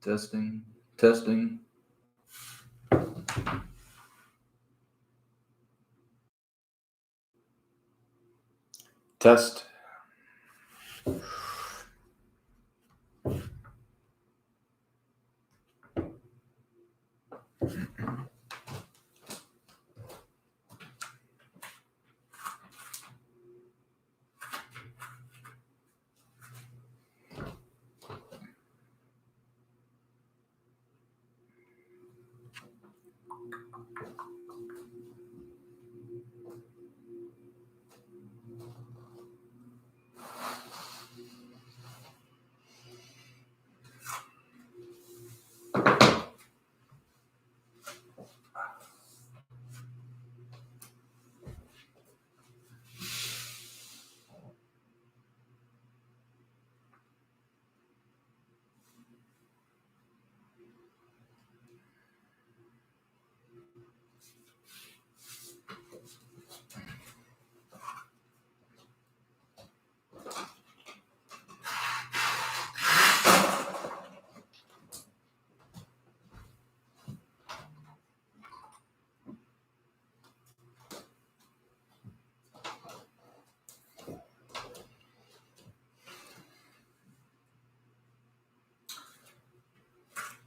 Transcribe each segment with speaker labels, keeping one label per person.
Speaker 1: Testing, testing. Test.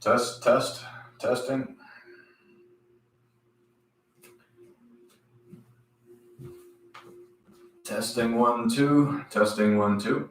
Speaker 1: Testing. Testing 1, 2, testing 1, 2.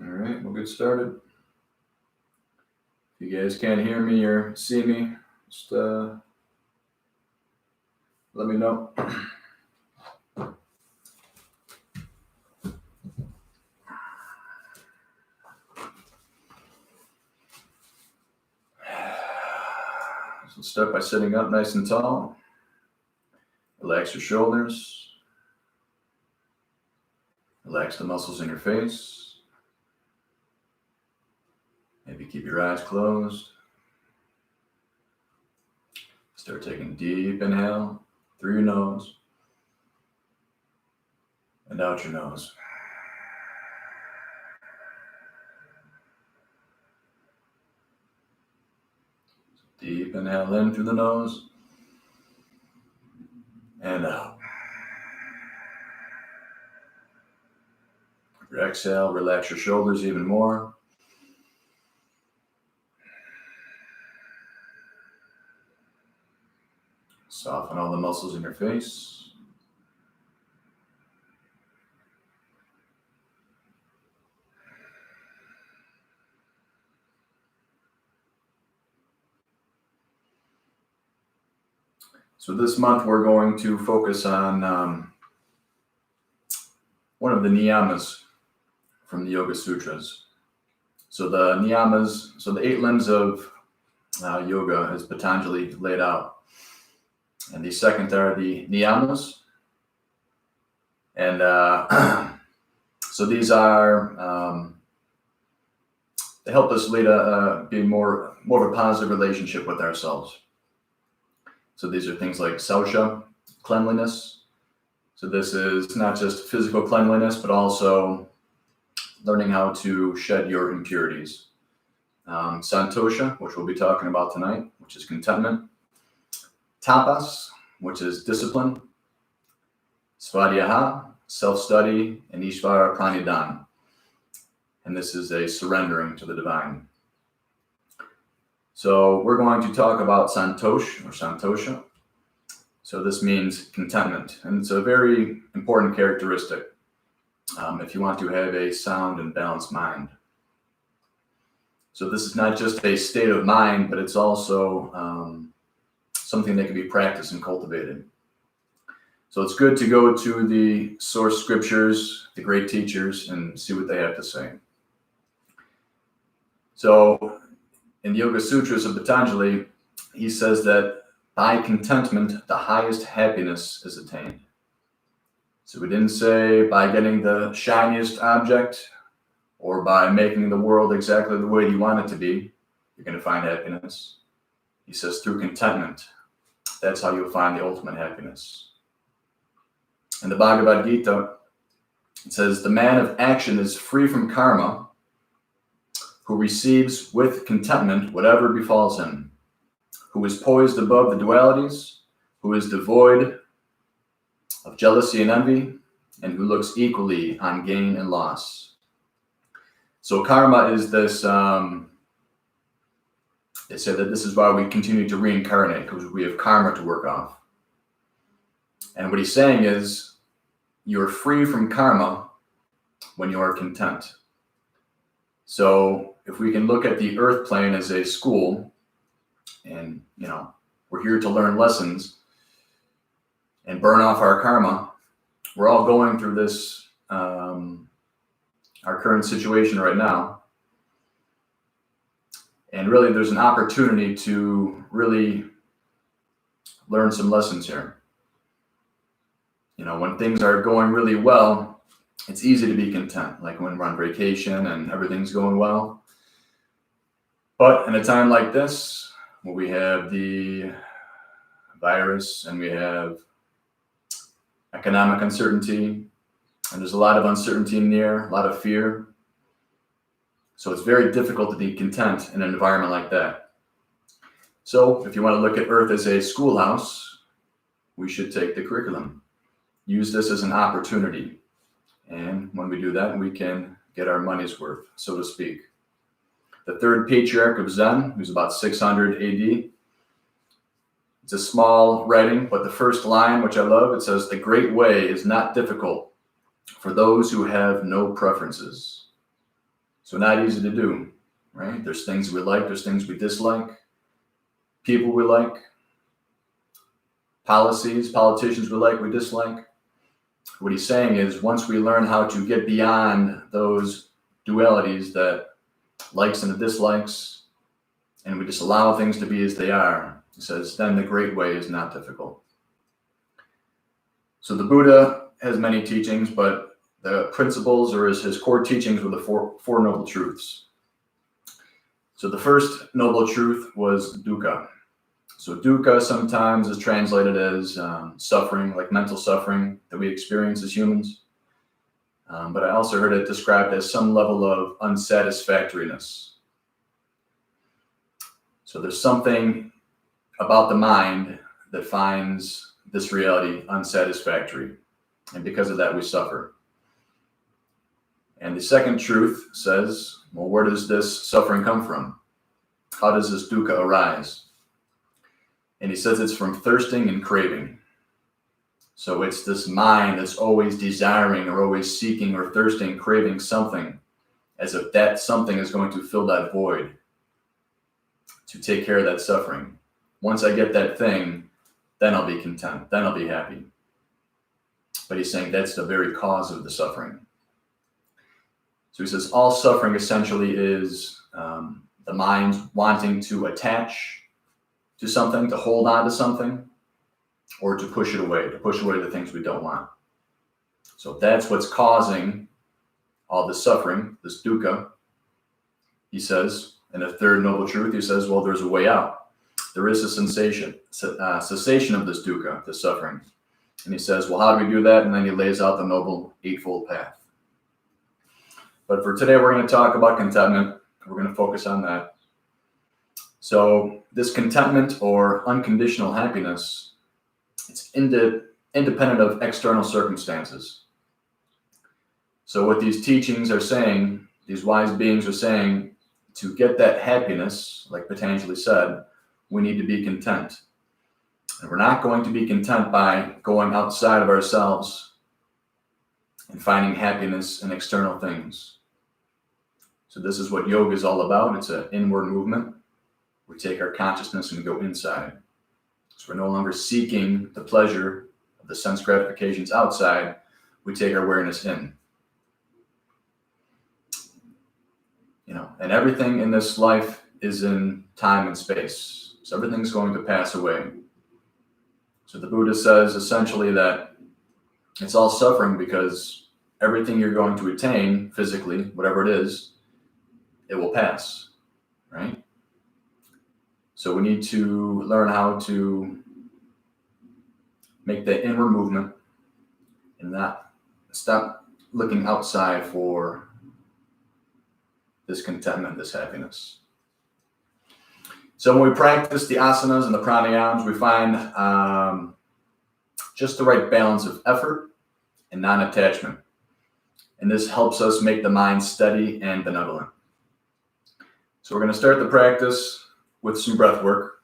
Speaker 1: All right, we'll get started. If you guys can't hear me or see me, just let me know. So start by sitting up nice and tall. Relax your shoulders. Relax the muscles in your face. Maybe keep your eyes closed. Start taking a deep inhale through your nose and out your nose. Deep inhale in through the nose and out. Your exhale, relax your shoulders even more. Soften all the muscles in your face. So this month we're going to focus on one of the niyamas from the Yoga Sutras. So the niyamas, so the 8 limbs of yoga as Patanjali laid out. And the second are the niyamas. And So these are, they help us lead be more of a positive relationship with ourselves. So these are things like sausha, cleanliness. So this is not just physical cleanliness, but also learning how to shed your impurities. Santosha, which we'll be talking about tonight, which is contentment. Tapas, which is discipline. Svadhyaha, self-study, and Ishvara Pranidhan. And this is a surrendering to the divine. So we're going to talk about Santosh or Santosha. So this means contentment, and it's a very important characteristic if you want to have a sound and balanced mind. So this is not just a state of mind, but it's also something that can be practiced and cultivated. So it's good to go to the source scriptures, the great teachers, and see what they have to say. So in the Yoga Sutras of Patanjali, he says that by contentment, the highest happiness is attained. So we didn't say by getting the shiniest object or by making the world exactly the way you want it to be, you're going to find happiness. He says through contentment, that's how you'll find the ultimate happiness. In the Bhagavad Gita, it says, the man of action is free from karma, who receives with contentment whatever befalls him, who is poised above the dualities, who is devoid of jealousy and envy, and who looks equally on gain and loss. So karma is this, they say that this is why we continue to reincarnate, because we have karma to work off. And what he's saying is, you're free from karma when you are content. So if we can look at the earth plane as a school, and we're here to learn lessons and burn off our karma, we're all going through this, our current situation right now. And really there's an opportunity to really learn some lessons here. When things are going really well, it's easy to be content, like when we're on vacation and everything's going well. But in a time like this, where we have the virus and we have economic uncertainty, and there's a lot of uncertainty in the air, a lot of fear. So it's very difficult to be content in an environment like that. So if you want to look at Earth as a schoolhouse, we should take the curriculum. Use this as an opportunity. And when we do that, we can get our money's worth, so to speak. The third patriarch of Zen, who's about 600 AD. It's a small writing, but the first line, which I love, it says, the great way is not difficult for those who have no preferences. So not easy to do, right? There's things we like, there's things we dislike, people we like, politicians we like, we dislike. What he's saying is once we learn how to get beyond those dualities, that likes and the dislikes, and we just allow things to be as they are, he says, then the great way is not difficult. So the Buddha has many teachings, but the principles or his core teachings were the four noble truths. So the first noble truth was dukkha. So dukkha sometimes is translated as suffering, like mental suffering that we experience as humans. But I also heard it described as some level of unsatisfactoriness. So there's something about the mind that finds this reality unsatisfactory. And because of that, we suffer. And the second truth says, well, where does this suffering come from? How does this dukkha arise? And he says it's from thirsting and craving. So it's this mind that's always desiring or always seeking or thirsting, craving something, as if that something is going to fill that void, to take care of that suffering. Once I get that thing, then I'll be content, then I'll be happy. But he's saying that's the very cause of the suffering. So he says all suffering essentially is the mind wanting to attach to something, to hold on to something, or to push it away, to push away the things we don't want. So that's what's causing all this suffering, this dukkha, he says, in a third noble truth, he says, well, there's a way out. There is a cessation of this dukkha, this suffering. And he says, well, how do we do that? And then he lays out the noble eightfold path. But for today, we're going to talk about contentment. We're going to focus on that. So this contentment or unconditional happiness, it's independent of external circumstances. So what these teachings are saying, these wise beings are saying, to get that happiness, like Patanjali said, we need to be content. And we're not going to be content by going outside of ourselves and finding happiness in external things. So this is what yoga is all about. It's an inward movement. We take our consciousness and we go inside. So we're no longer seeking the pleasure of the sense gratifications outside. We take our awareness in. And everything in this life is in time and space. So everything's going to pass away. So the Buddha says essentially that it's all suffering because everything you're going to attain physically, whatever it is, it will pass, right? So we need to learn how to make that inward movement and not stop looking outside for this contentment, this happiness. So when we practice the asanas and the pranayams, we find just the right balance of effort and non-attachment. And this helps us make the mind steady and benevolent. So we're going to start the practice with some breath work.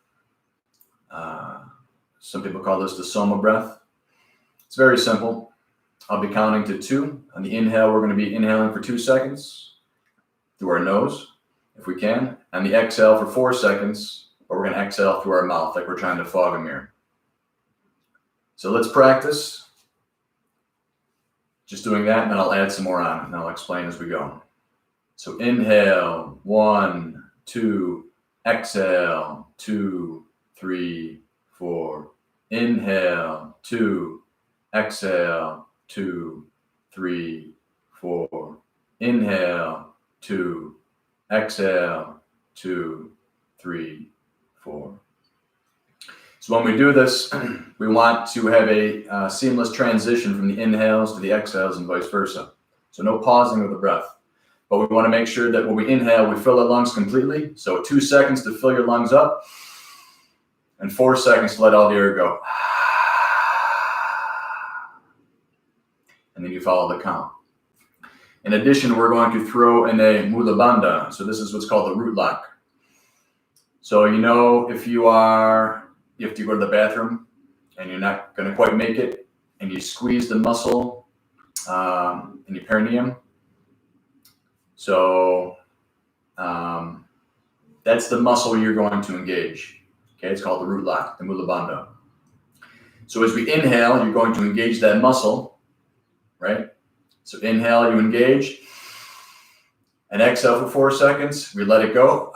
Speaker 1: Some people call this the soma breath. It's very simple. I'll be counting to 2. On the inhale, we're going to be inhaling for 2 seconds. Through our nose, if we can, and the exhale for 4 seconds, or we're going to exhale through our mouth like we're trying to fog a mirror. So let's practice just doing that, and then I'll add some more on, and I'll explain as we go. So inhale, 1, 2, exhale, 2, 3, 4. Inhale, 2, exhale, 2, 3, 4. Inhale, 2, exhale, 2, 3, 4. So when we do this, we want to have a seamless transition from the inhales to the exhales and vice versa. So no pausing of the breath. But we want to make sure that when we inhale, we fill our lungs completely. So 2 seconds to fill your lungs up and 4 seconds to let all the air go. And then you follow the count. In addition, we're going to throw in a mula bandha. So this is what's called the root lock. So if you have to go to the bathroom and you're not going to quite make it, and you squeeze the muscle in your perineum. So that's the muscle you're going to engage. Okay, it's called the root lock, the mula bandha. So as we inhale, you're going to engage that muscle, right? So inhale, you engage, and exhale for 4 seconds. We let it go.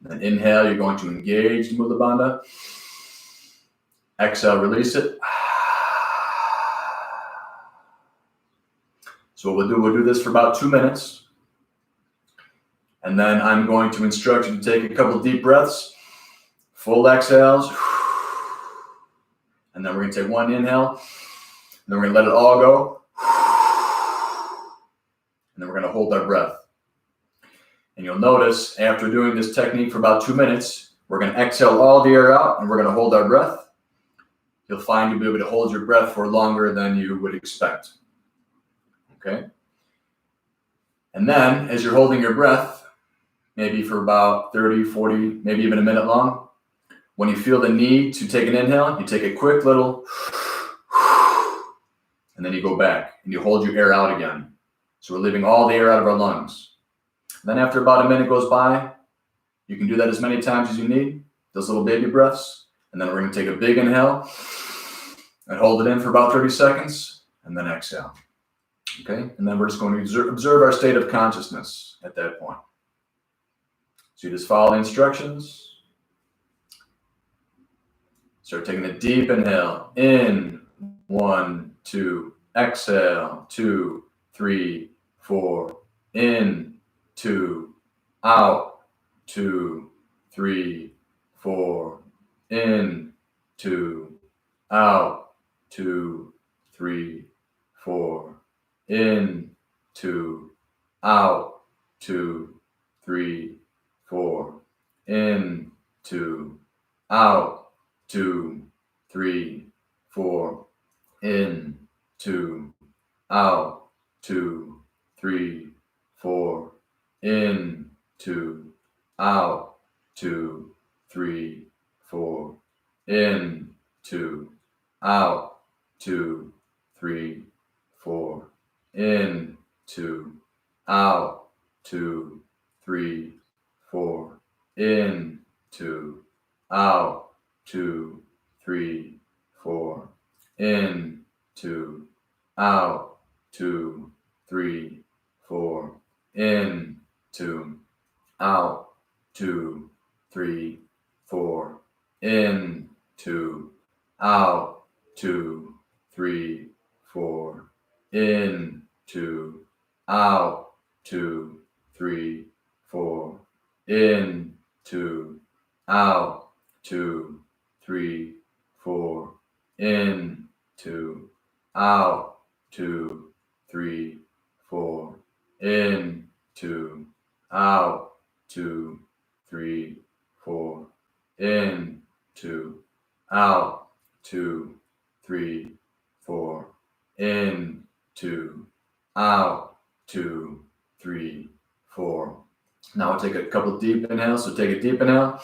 Speaker 1: Then inhale, you're going to engage the mula bandha. Exhale, release it. So what we'll do this for about 2 minutes. And then I'm going to instruct you to take a couple deep breaths, full exhales. And then we're going to take 1 inhale. And then we're going to let it all go. And then we're going to hold our breath. And you'll notice after doing this technique for about 2 minutes, we're going to exhale all the air out and we're going to hold our breath. You'll find you'll be able to hold your breath for longer than you would expect. Okay? And then as you're holding your breath, maybe for about 30, 40, maybe even a minute long, when you feel the need to take an inhale, you take a quick little and then you go back and you hold your air out again. So we're leaving all the air out of our lungs. And then after about a minute goes by, you can do that as many times as you need, those little baby breaths. And then we're going to take a big inhale and hold it in for about 30 seconds and then exhale. Okay? And then we're just going to observe our state of consciousness at that point. So you just follow the instructions. Start taking a deep inhale. In, 1, 2, exhale, 2, 3, 4, in, 2, out, 2, 3, 4, in, 2, out, 2, 3, 4, in, 2, out, 2, 3, 4, in, 2, out, 2, 3, 4, in, 2, out, 2, 3, 4, in, 2, out, 2, 3, 4, in, 2, out, 2, 3, 4, in, 2, out, 2, 3, 4, in, 2, out, 2, 3, 4, in, 2, out, 2, 3, 4, in, 2, out, 2, 3, 4, in, 2, out, 2, 3, 4, in, 2, out, 2, 3, 4, in, 2, out, 2, 3, 4, in, 2, out, 2, 3, 4, in, 2, out, 2, 3, 4, in, 2, out, 2, 3, 4, in, 2, out, 2, 3, 4. Now we'll take a couple deep inhales. So take a deep inhale.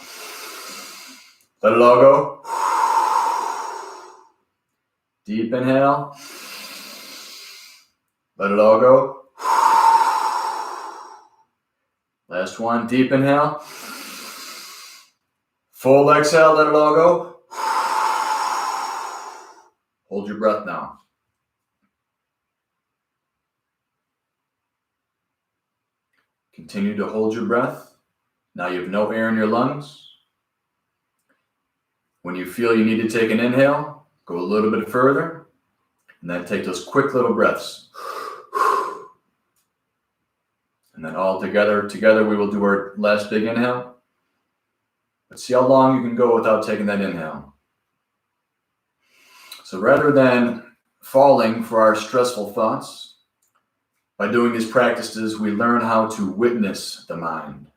Speaker 1: Let it all go. Deep inhale. Let it all go. Last one, deep inhale. Full exhale, let it all go. Hold your breath now. Continue to hold your breath. Now you have no air in your lungs. When you feel you need to take an inhale, go a little bit further, and then take those quick little breaths. And then all together we will do our last big inhale. But see how long you can go without taking that inhale. So rather than falling for our stressful thoughts, by doing these practices, we learn how to witness the mind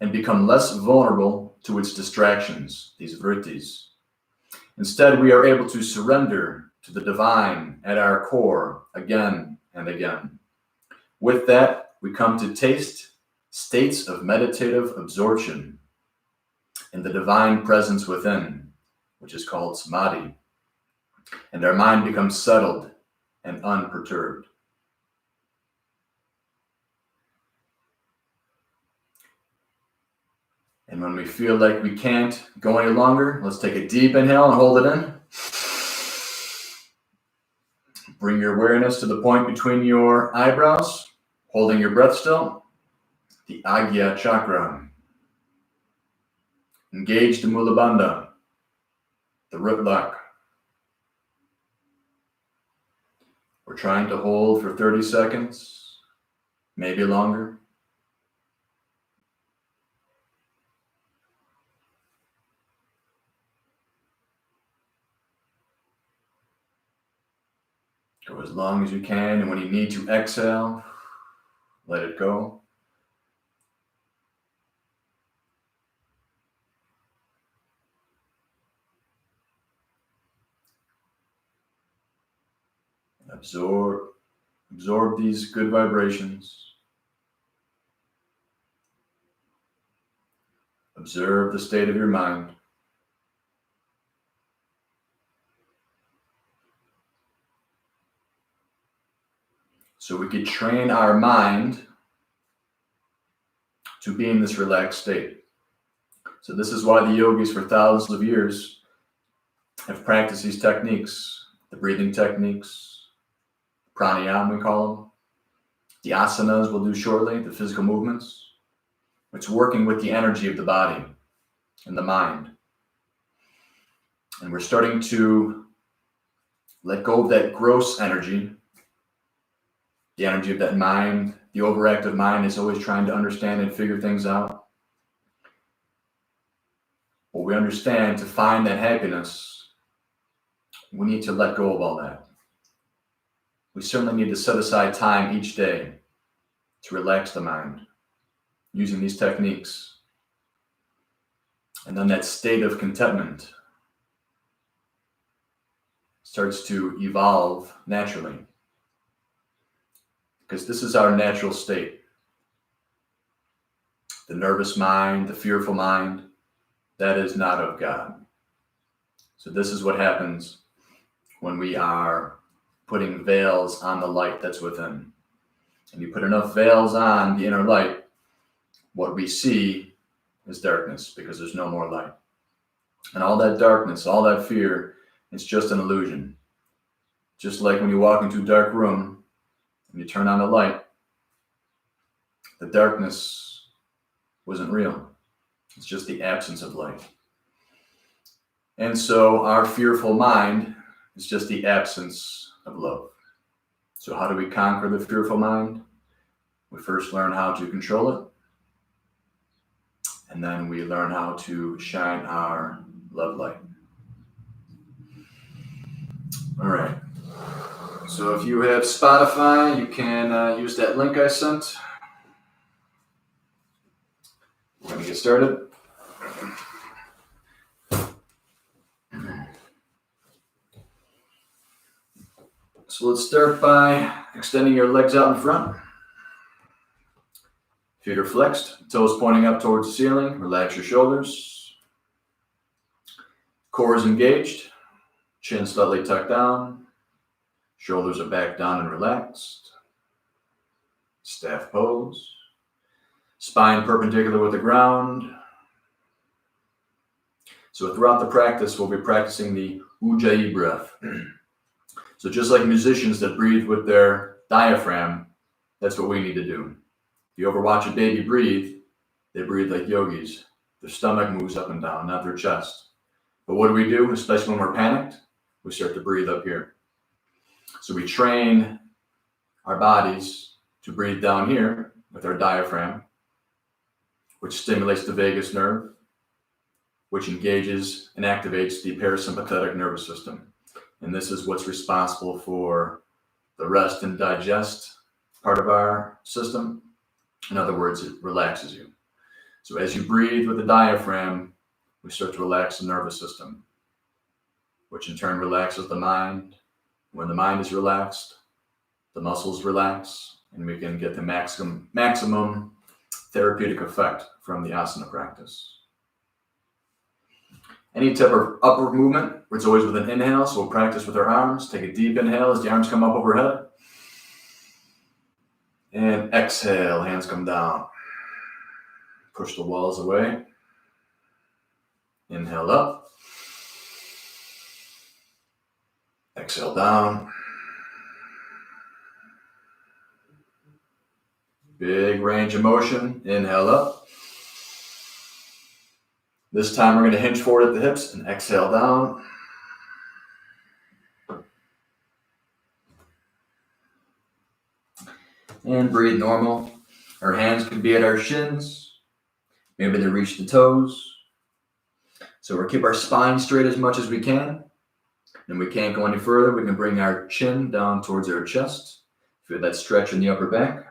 Speaker 1: and become less vulnerable to its distractions, these vrittis. Instead, we are able to surrender to the divine at our core again and again. With that, we come to taste states of meditative absorption in the divine presence within, which is called samadhi, and our mind becomes settled and unperturbed. And when we feel like we can't go any longer, let's take a deep inhale and hold it in. Bring your awareness to the point between your eyebrows, holding your breath still, the Agya chakra. Engage the Mula Bandha, the root lock. We're trying to hold for 30 seconds, maybe longer. Go as long as you can, and when you need to exhale, let it go. Absorb these good vibrations. Observe the state of your mind. So we could train our mind to be in this relaxed state. So this is why the yogis for thousands of years have practiced these techniques, the breathing techniques, pranayama we call them, the asanas we'll do shortly, the physical movements. It's working with the energy of the body and the mind. And we're starting to Let go of that gross energy, the energy of that mind. The overactive mind is always trying to understand and figure things out. Well, we understand to find that happiness, we need to let go of all that. We certainly need to set aside time each day to relax the mind using these techniques. And then that state of contentment starts to evolve naturally, because this is our natural state. The nervous mind, the fearful mind, that is not of God. So this is what happens when we are putting veils on the light that's within. And you put enough veils on the inner light, what we see is darkness, because there's no more light. And all that darkness, all that fear, it's just an illusion. Just like when you walk into a dark room and you turn on the light, the darkness wasn't real. It's just the absence of light. And so our fearful mind is just the absence of love. So how do we conquer the fearful mind? We first learn how to control it. And then we learn how to shine our love light. All right. So if you have Spotify, you can use that link I sent. We're going to get started. So let's start by extending your legs out in front. Feet are flexed, toes pointing up towards the ceiling. Relax your shoulders. Core is engaged. Chin slightly tucked down. Shoulders are back down and relaxed. Staff pose. Spine perpendicular with the ground. So throughout the practice, we'll be practicing the Ujjayi breath. So just like musicians that breathe with their diaphragm, that's what we need to do. If you ever watch a baby breathe, they breathe like yogis. Their stomach moves up and down, not their chest. But what do, especially when we're panicked? We start to breathe up here. So we train our bodies to breathe down here with our diaphragm, which stimulates the vagus nerve, which engages and activates the parasympathetic nervous system. And this is what's responsible for the rest and digest part of our system. In other words, it relaxes you. So as you breathe with the diaphragm, we start to relax the nervous system, which in turn relaxes the mind. When the mind is relaxed, the muscles relax, and we can get the maximum therapeutic effect from the asana practice. Any type of upward movement, it's always with an inhale, so we'll practice with our arms. Take a deep inhale as the arms come up overhead. And exhale, hands come down. Push the walls away. Inhale up. Exhale down. Big range of motion. Inhale up. This time we're going to hinge forward at the hips and exhale down. And breathe normal. Our hands could be at our shins. Maybe they reach the toes. So we'll keep our spine straight as much as we can. And we can't go any further. We can bring our chin down towards our chest. Feel that stretch in the upper back.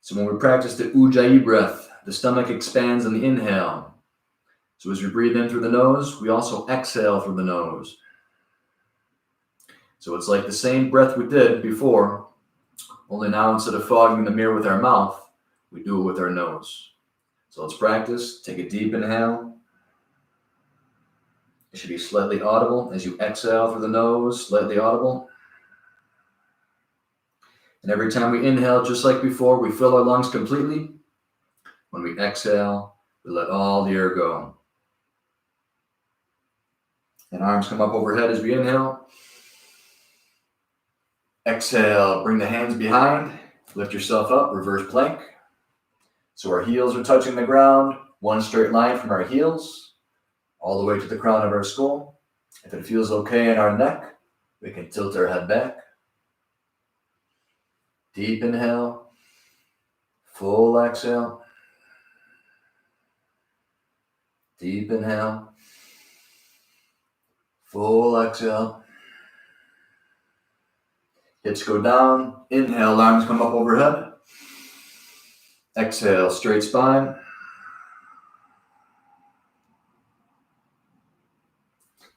Speaker 1: So when we practice the Ujjayi breath, the stomach expands on the inhale. So as we breathe in through the nose, we also exhale through the nose. So it's like the same breath we did before, only now instead of fogging the mirror with our mouth, we do it with our nose. So let's practice. Take a deep inhale. It should be slightly audible as you exhale through the nose, slightly audible. And every time we inhale, just like before, we fill our lungs completely. When we exhale, we let all the air go. And arms come up overhead as we inhale. Exhale, bring the hands behind. Lift yourself up, reverse plank. So our heels are touching the ground, one straight line from our heels, all the way to the crown of our skull. If it feels okay in our neck, we can tilt our head back. Deep inhale, full exhale. Deep inhale, full exhale. Hips go down. Inhale, arms come up overhead. Exhale, straight spine.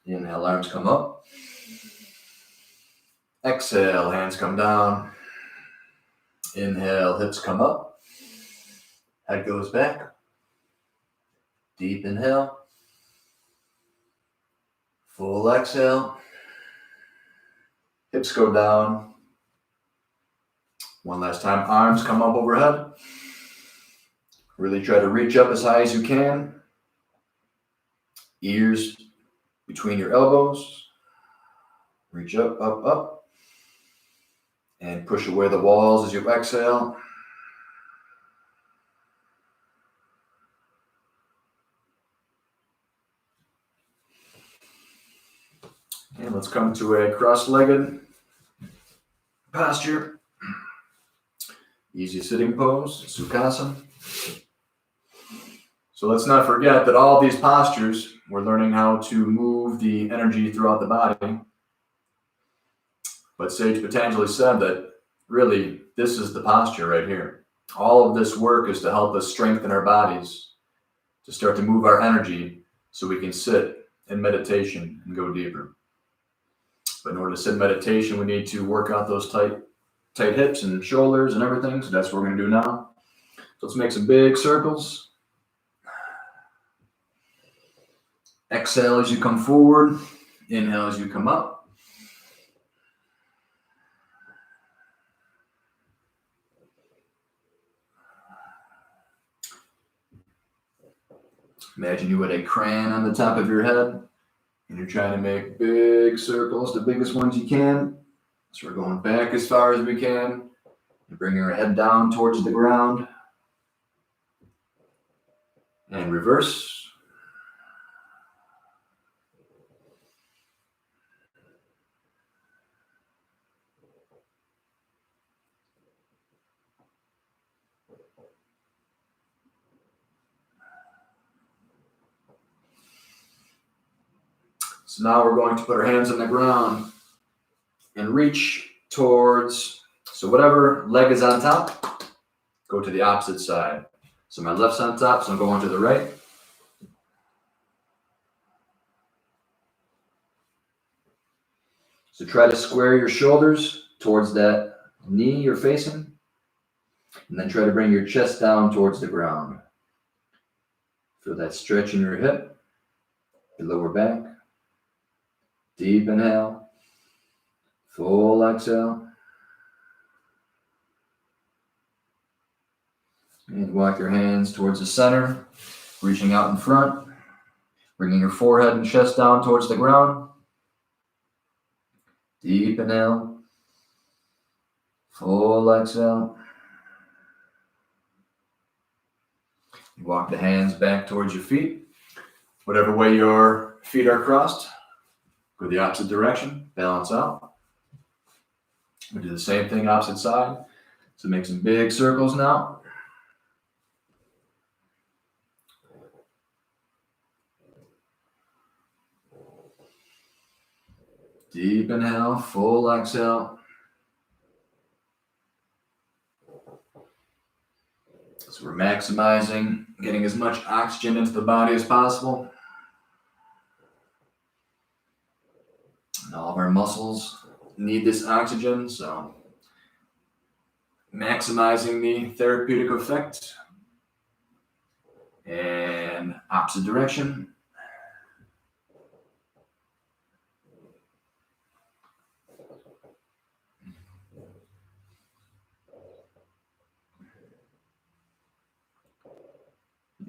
Speaker 1: Inhale, arms come up. Exhale, hands come down. Inhale, hips come up. Head goes back. Deep inhale. Full exhale. Hips go down. One last time, arms come up overhead. Really try to reach up as high as you can. Ears between your elbows. Reach up, up, up. And push away the walls as you exhale. And let's come to a cross-legged posture. Easy sitting pose, Sukhasana. So let's not forget that all these postures, we're learning how to move the energy throughout the body. But Sage Patanjali said that really this is the posture right here. All of this work is to help us strengthen our bodies, to start to move our energy so we can sit in meditation and go deeper. But in order to sit in meditation, we need to work out those tight hips and shoulders and everything. So that's what we're going to do now. So let's make some big circles. Exhale as you come forward. Inhale as you come up. Imagine you had a crayon on the top of your head, and you're trying to make big circles, the biggest ones you can. So we're going back as far as we can, and bringing our head down towards the ground. And reverse. So now we're going to put our hands on the ground and reach towards, so whatever leg is on top, go to the opposite side. So my left's on top, so I'm going to the right. So try to square your shoulders towards that knee you're facing, and then try to bring your chest down towards the ground. Feel that stretch in your hip, your lower back. Deep inhale, full exhale. And walk your hands towards the center, reaching out in front, bringing your forehead and chest down towards the ground. Deep inhale, full exhale. You walk the hands back towards your feet. Whatever way your feet are crossed, go the opposite direction, balance out. We do the same thing opposite side. So make some big circles now. Deep inhale, full exhale. So we're maximizing getting as much oxygen into the body as possible. And all of our muscles need this oxygen, so maximizing the therapeutic effect. And opposite direction.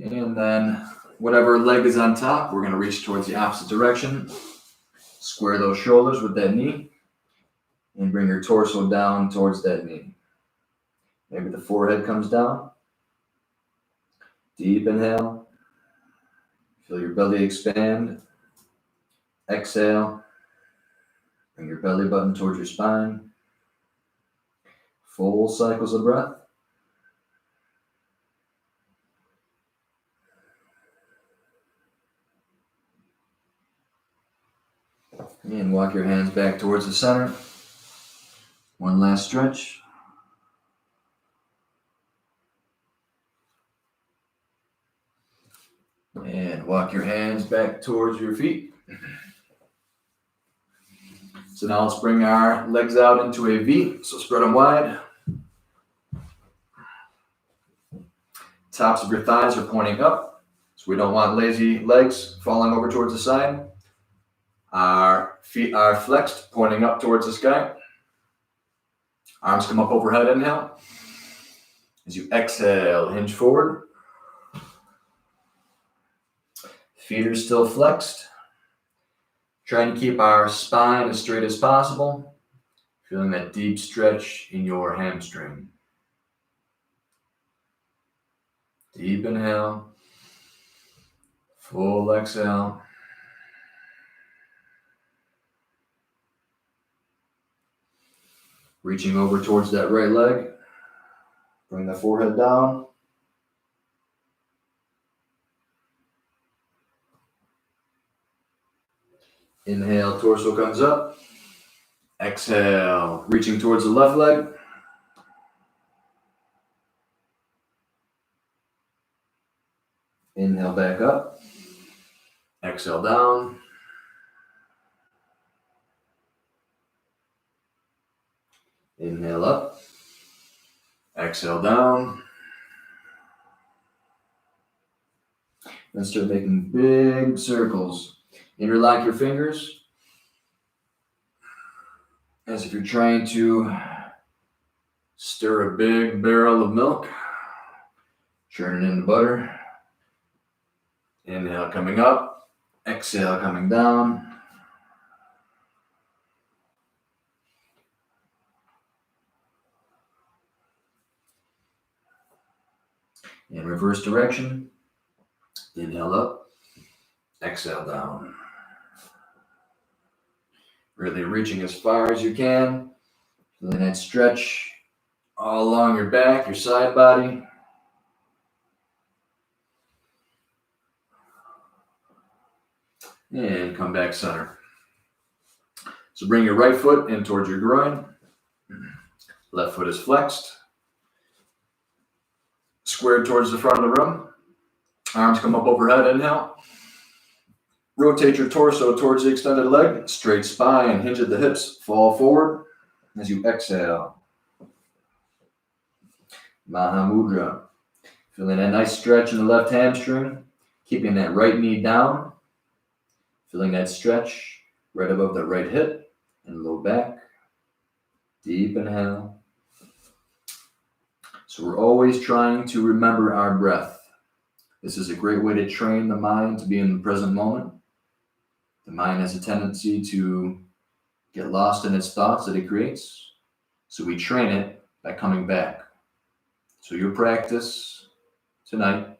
Speaker 1: And then whatever leg is on top, we're going to reach towards the opposite direction. Square those shoulders with that knee. And bring your torso down towards that knee. Maybe the forehead comes down. Deep inhale. Feel your belly expand. Exhale. Bring your belly button towards your spine. Full cycles of breath. And walk your hands back towards the center. One last stretch. And walk your hands back towards your feet. So now let's bring our legs out into a V. So spread them wide. Tops of your thighs are pointing up. So we don't want lazy legs falling over towards the side. Our feet are flexed, pointing up towards the sky. Arms come up overhead, inhale. As you exhale, hinge forward. Feet are still flexed. Trying to keep our spine as straight as possible. Feeling that deep stretch in your hamstring. Deep inhale. Full exhale. Reaching over towards that right leg. Bring the forehead down. Inhale, torso comes up. Exhale, reaching towards the left leg. Inhale back up. Exhale down. Inhale up. Exhale down. Then start making big circles. Interlock your fingers as if you're trying to stir a big barrel of milk. Churn it into butter. Inhale coming up. Exhale coming down. In reverse direction. Inhale up. Exhale down. Really reaching as far as you can. Feeling that stretch all along your back, your side body. And come back center. So bring your right foot in towards your groin. Left foot is flexed. Squared towards the front of the room. Arms come up overhead, inhale. Rotate your torso towards the extended leg. Straight spine, hinge at the hips. Fall forward as you exhale. Mahamudra. Feeling a nice stretch in the left hamstring. Keeping that right knee down. Feeling that stretch right above the right hip and low back. Deep inhale. So we're always trying to remember our breath. This is a great way to train the mind to be in the present moment. The mind has a tendency to get lost in its thoughts that it creates. So we train it by coming back. So your practice tonight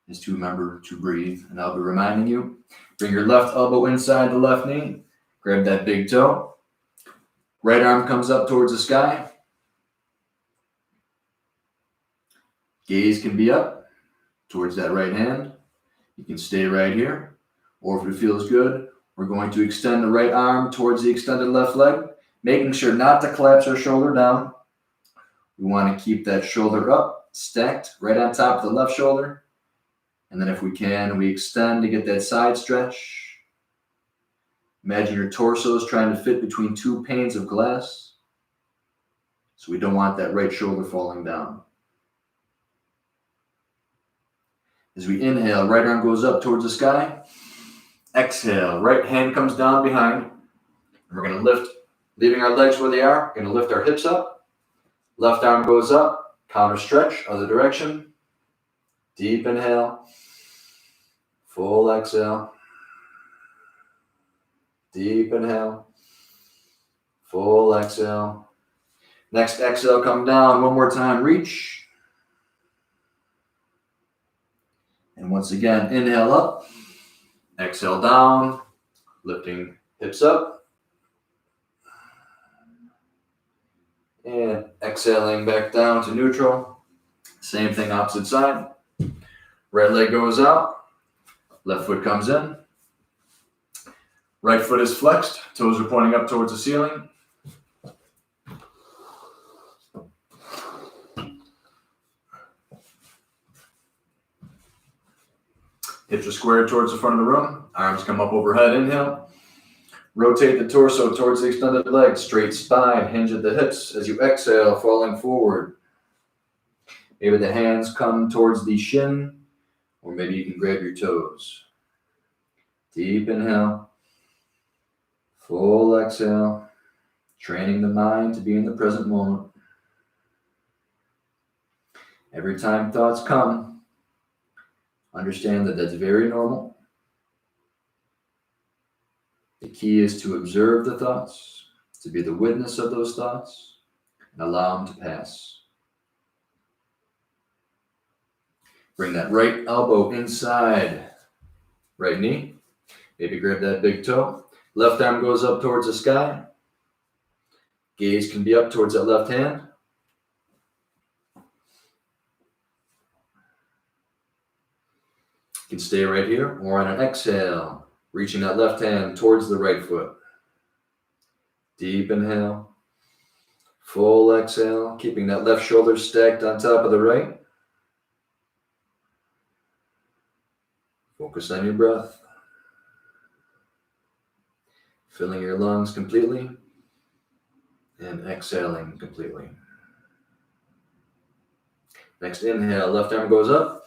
Speaker 1: is to remember to breathe. And I'll be reminding you, bring your left elbow inside the left knee. Grab that big toe. Right arm comes up towards the sky. Gaze can be up towards that right hand. You can stay right here. Or if it feels good, we're going to extend the right arm towards the extended left leg, making sure not to collapse our shoulder down. We want to keep that shoulder up, stacked right on top of the left shoulder. And then if we can, we extend to get that side stretch. Imagine your torso is trying to fit between two panes of glass. So we don't want that right shoulder falling down. As we inhale, right arm goes up towards the sky. Exhale, right hand comes down behind. And we're going to lift, leaving our legs where they are. We're going to lift our hips up. Left arm goes up. Counter stretch, other direction. Deep inhale. Full exhale. Deep inhale. Full exhale. Next exhale, come down. One more time, reach. And once again, inhale up. Exhale down. Lifting hips up. And exhaling back down to neutral. Same thing, opposite side. Right leg goes out. Left foot comes in. Right foot is flexed. Toes are pointing up towards the ceiling. Hips are squared towards the front of the room. Arms come up overhead. Inhale. Rotate the torso towards the extended legs. Straight spine. Hinge at the hips as you exhale, falling forward. Maybe the hands come towards the shin, or maybe you can grab your toes. Deep inhale. Full exhale. Training the mind to be in the present moment. Every time thoughts come, understand that that's very normal. The key is to observe the thoughts, to be the witness of those thoughts, and allow them to pass. Bring that right elbow inside right knee. Maybe grab that big toe. Left arm goes up towards the sky. Gaze can be up towards that left hand. You can stay right here, or on an exhale, reaching that left hand towards the right foot. Deep inhale. Full exhale, keeping that left shoulder stacked on top of the right. Focus on your breath. Filling your lungs completely and exhaling completely. Next inhale, left arm goes up.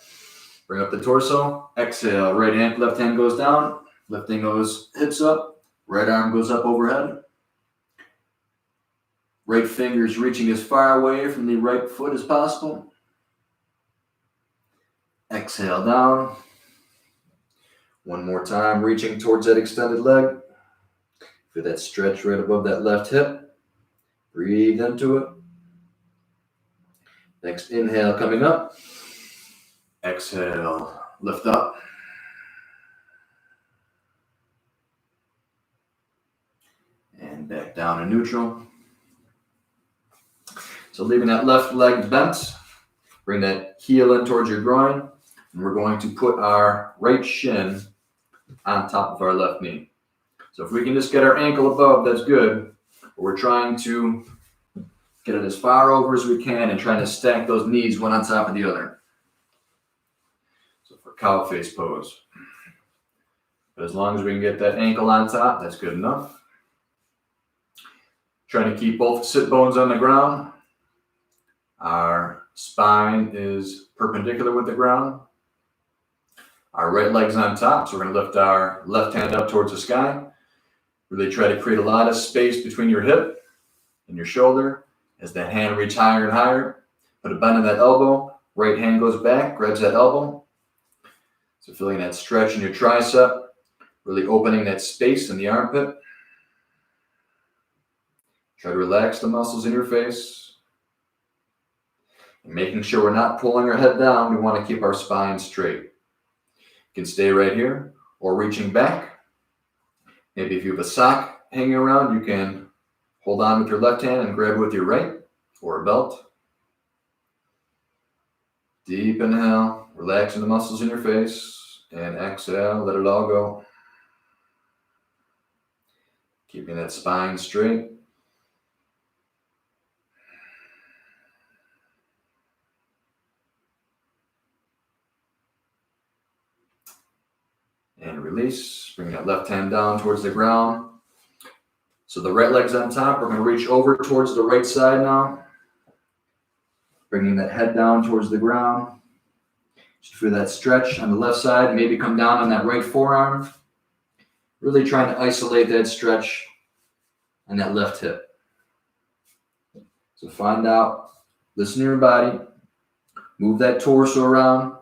Speaker 1: Bring up the torso. Exhale, right hand, left hand goes down. Lifting those hips up. Right arm goes up overhead. Right fingers reaching as far away from the right foot as possible. Exhale down. One more time, reaching towards that extended leg. Feel that stretch right above that left hip. Breathe into it. Next inhale coming up. Exhale, lift up. And back down to neutral. So leaving that left leg bent. Bring that heel in towards your groin. And we're going to put our right shin on top of our left knee. So if we can just get our ankle above, that's good. We're trying to get it as far over as we can and trying to stack those knees one on top of the other. So for cow face pose. But as long as we can get that ankle on top, that's good enough. Trying to keep both sit bones on the ground. Our spine is perpendicular with the ground. Our right leg's on top, so we're going to lift our left hand up towards the sky. Really try to create a lot of space between your hip and your shoulder as that hand reaches higher and higher. Put a bend in that elbow. Right hand goes back, grabs that elbow. So feeling that stretch in your tricep, really opening that space in the armpit. Try to relax the muscles in your face. And making sure we're not pulling our head down, we want to keep our spine straight. You can stay right here or reaching back. Maybe if you have a sock hanging around, you can hold on with your left hand and grab it with your right or a belt. Deep inhale, relaxing the muscles in your face, and exhale, let it all go. Keeping that spine straight. And release. Bring that left hand down towards the ground. So the right leg's on top. We're going to reach over towards the right side now. Bringing that head down towards the ground. Just feel that stretch on the left side. Maybe come down on that right forearm. Really trying to isolate that stretch on that left hip. So find out. Listen to your body. Move that torso around.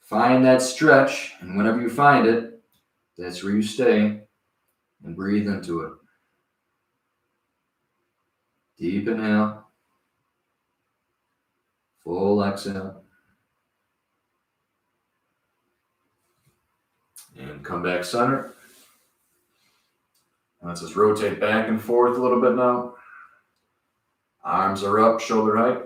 Speaker 1: Find that stretch, and whenever you find it, that's where you stay, and breathe into it. Deep inhale. Full exhale. And come back center. Let's just rotate back and forth a little bit now. Arms are up, shoulder height.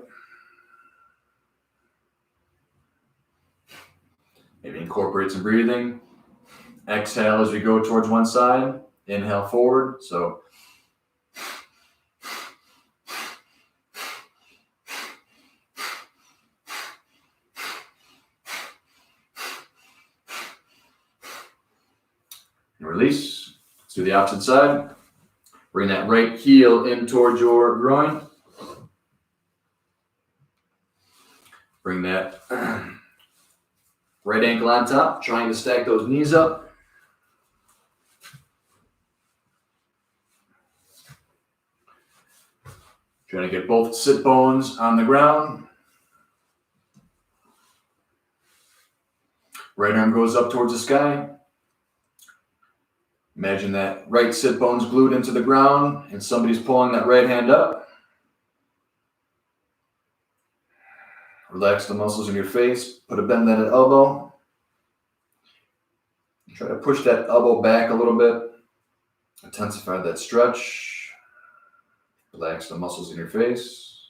Speaker 1: Maybe incorporate some breathing. Exhale as we go towards one side. Inhale forward. So release. Let's do the opposite side. Bring that right heel in towards your groin. Bring that right ankle on top, trying to stack those knees up. Trying to get both sit bones on the ground. Right arm goes up towards the sky. Imagine that right sit bone's glued into the ground and somebody's pulling that right hand up. Relax the muscles in your face. Put a bend in that elbow. Try to push that elbow back a little bit. Intensify that stretch. Relax the muscles in your face.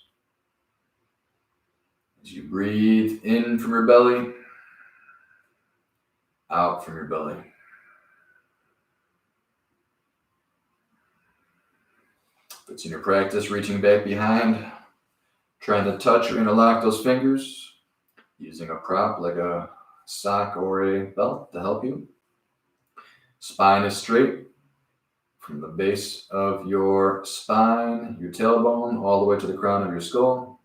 Speaker 1: As you breathe in from your belly, out from your belly. If it's in your practice, reaching back behind, trying to touch or interlock those fingers, using a prop like a sock or a belt to help you. Spine is straight from the base of your spine, your tailbone, all the way to the crown of your skull.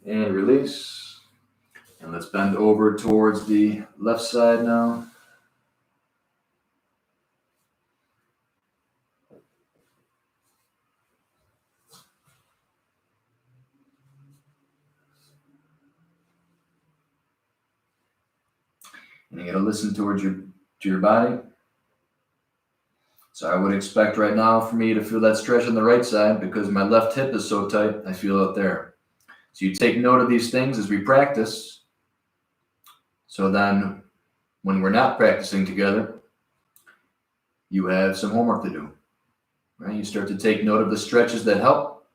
Speaker 1: And release. And let's bend over towards the left side now. And you got to listen towards your body. So I would expect right now for me to feel that stretch on the right side because my left hip is so tight, I feel it there. So you take note of these things as we practice. So then when we're not practicing together, you have some homework to do. Right? You start to take note of the stretches that help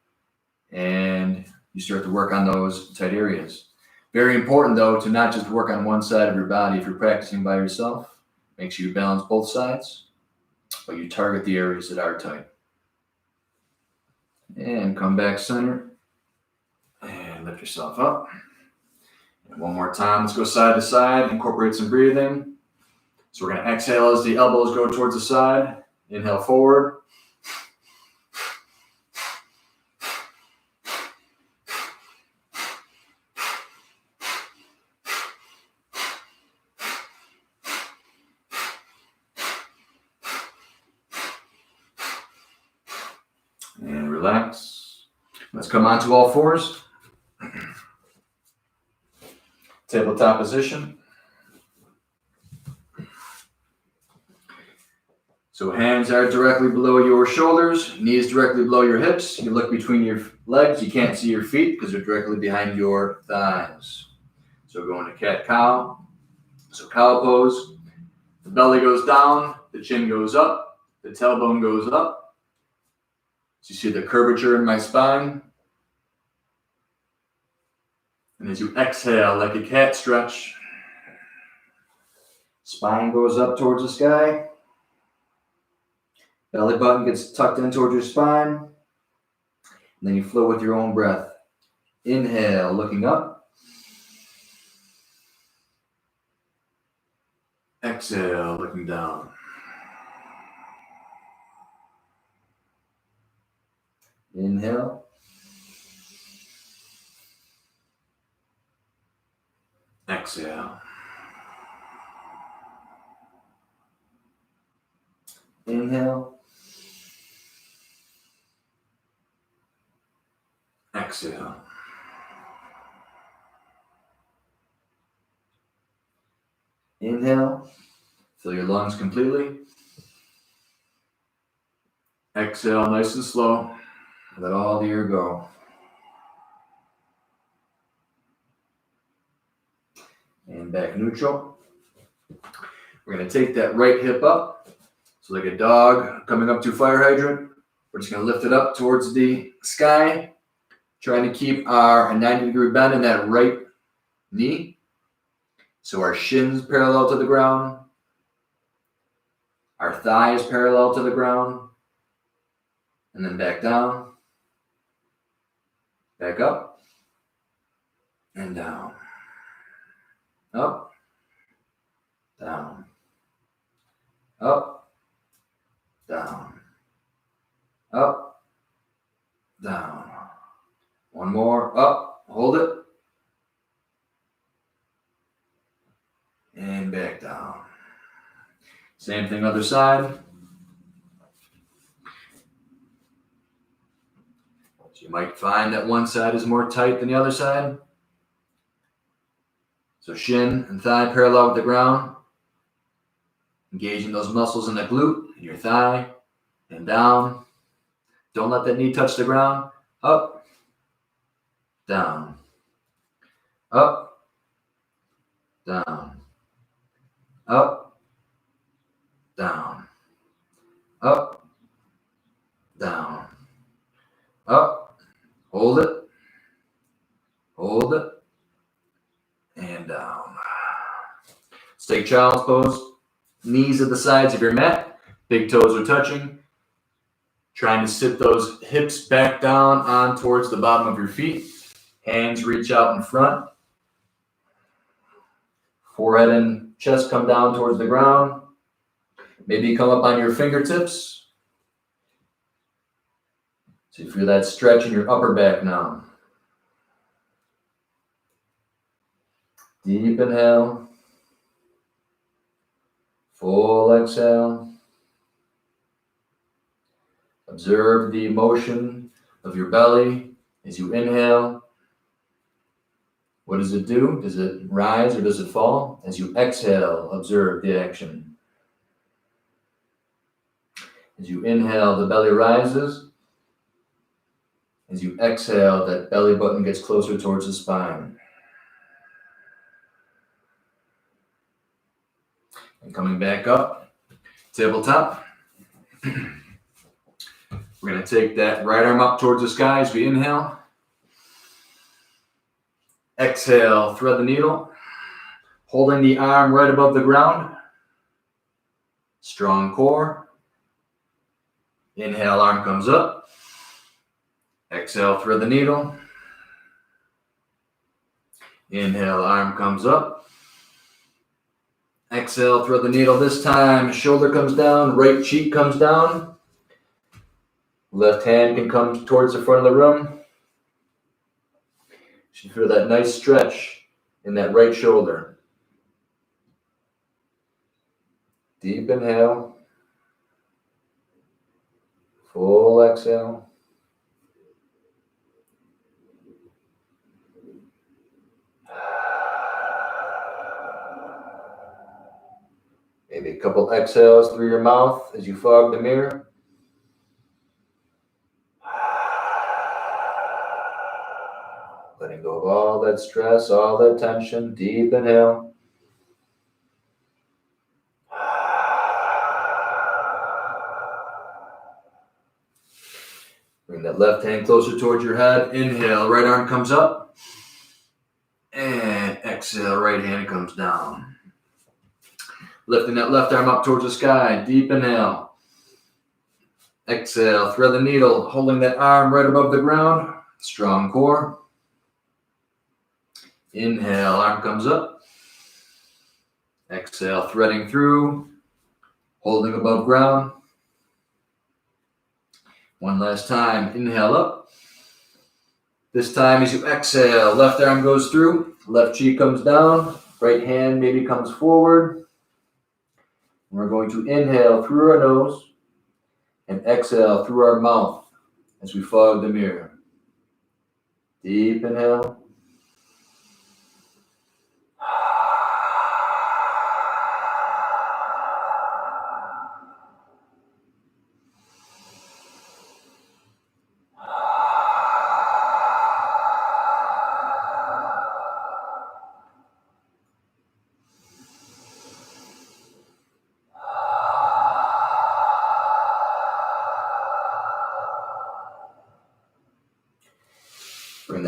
Speaker 1: and you start to work on those tight areas. Very important, though, to not just work on one side of your body. If you're practicing by yourself, make sure you balance both sides, but you target the areas that are tight. And come back center. And lift yourself up. And one more time, let's go side to side. Incorporate some breathing. So we're going to exhale as the elbows go towards the side. Inhale forward. And relax. Let's come onto all fours. Tabletop position. So hands are directly below your shoulders, knees directly below your hips. You look between your legs. You can't see your feet because they're directly behind your thighs. So go into cat-cow. So cow pose. The belly goes down, the chin goes up, the tailbone goes up. So you see the curvature in my spine. And as you exhale, like a cat stretch, spine goes up towards the sky. Belly button gets tucked in towards your spine. And then you flow with your own breath. Inhale, looking up. Exhale, looking down. Inhale. Exhale. Inhale. Exhale. Inhale. Fill your lungs completely. Exhale nice and slow. Let all the air go. and back neutral. We're going to take that right hip up. So like a dog coming up to a fire hydrant, we're just going to lift it up towards the sky, trying to keep our 90-degree bend in that right knee. So our shins parallel to the ground. Our thigh is parallel to the ground. And then back down. Back up. And down. Up. Down. Up. Down. Up. Down. One more. Up. Hold it. And back down. Same thing other side. So you might find that one side is more tight than the other side. So shin and thigh parallel with the ground. Engaging those muscles in the glute and your thigh. And down. Don't let that knee touch the ground. Up. Down. Up. Down. Up. Down. Up. Down. Up. Hold it. Hold it. And down. Let's take child's pose. Knees at the sides of your mat. Big toes are touching. Trying to sit those hips back down on towards the bottom of your feet. Hands reach out in front. Forehead and chest come down towards the ground. Maybe come up on your fingertips. So you feel that stretch in your upper back now. Deep inhale. Full exhale. Observe the motion of your belly as you inhale. What does it do? Does it rise or does it fall? As you exhale, observe the action. As you inhale, the belly rises. As you exhale, that belly button gets closer towards the spine. And coming back up, tabletop. We're going to take that right arm up towards the sky as we inhale. Exhale, thread the needle. Holding the arm right above the ground. Strong core. Inhale, arm comes up. Exhale, thread the needle. Inhale, arm comes up. Exhale, thread the needle. This time, shoulder comes down, right cheek comes down. Left hand can come towards the front of the room. You should feel that nice stretch in that right shoulder. Deep inhale. Full exhale. Maybe a couple exhales through your mouth as you fog the mirror. Letting go of all that stress, all that tension. Deep inhale. Bring that left hand closer towards your head. Inhale, right arm comes up. And exhale, right hand comes down. Lifting that left arm up towards the sky. Deep inhale. Exhale, thread the needle, holding that arm right above the ground. Strong core. Inhale, arm comes up. Exhale, threading through, holding above ground. One last time, inhale up. This time as you exhale, left arm goes through, left cheek comes down, right hand maybe comes forward. We're going to inhale through our nose and exhale through our mouth as we fog the mirror. Deep inhale.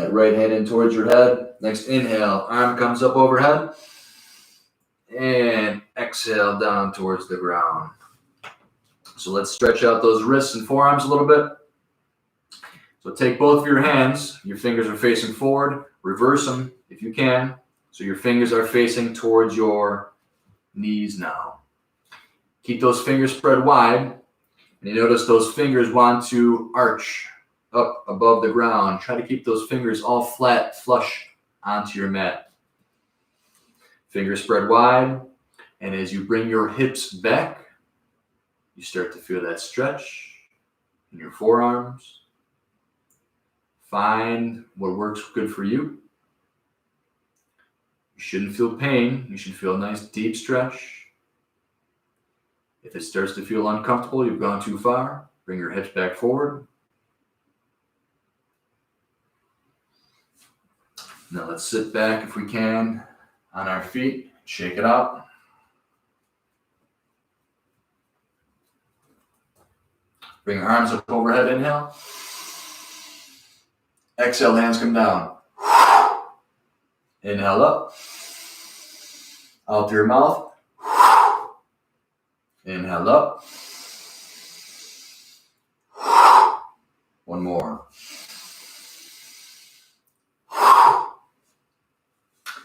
Speaker 1: that right hand in towards your head. Next inhale, arm comes up overhead. And exhale down towards the ground. So let's stretch out those wrists and forearms a little bit. So take both of your hands, your fingers are facing forward, reverse them if you can. So your fingers are facing towards your knees now. Keep those fingers spread wide. And you notice those fingers want to arch up above the ground. Try to keep those fingers all flat, flush onto your mat. Fingers spread wide. And as you bring your hips back, you start to feel that stretch in your forearms. Find what works good for you. You shouldn't feel pain. You should feel a nice deep stretch. If it starts to feel uncomfortable, you've gone too far, bring your hips back forward. Now let's sit back if we can on our feet, shake it out. Bring your arms up overhead, inhale. Exhale, hands come down. Inhale up. Out through your mouth. Inhale up. One more.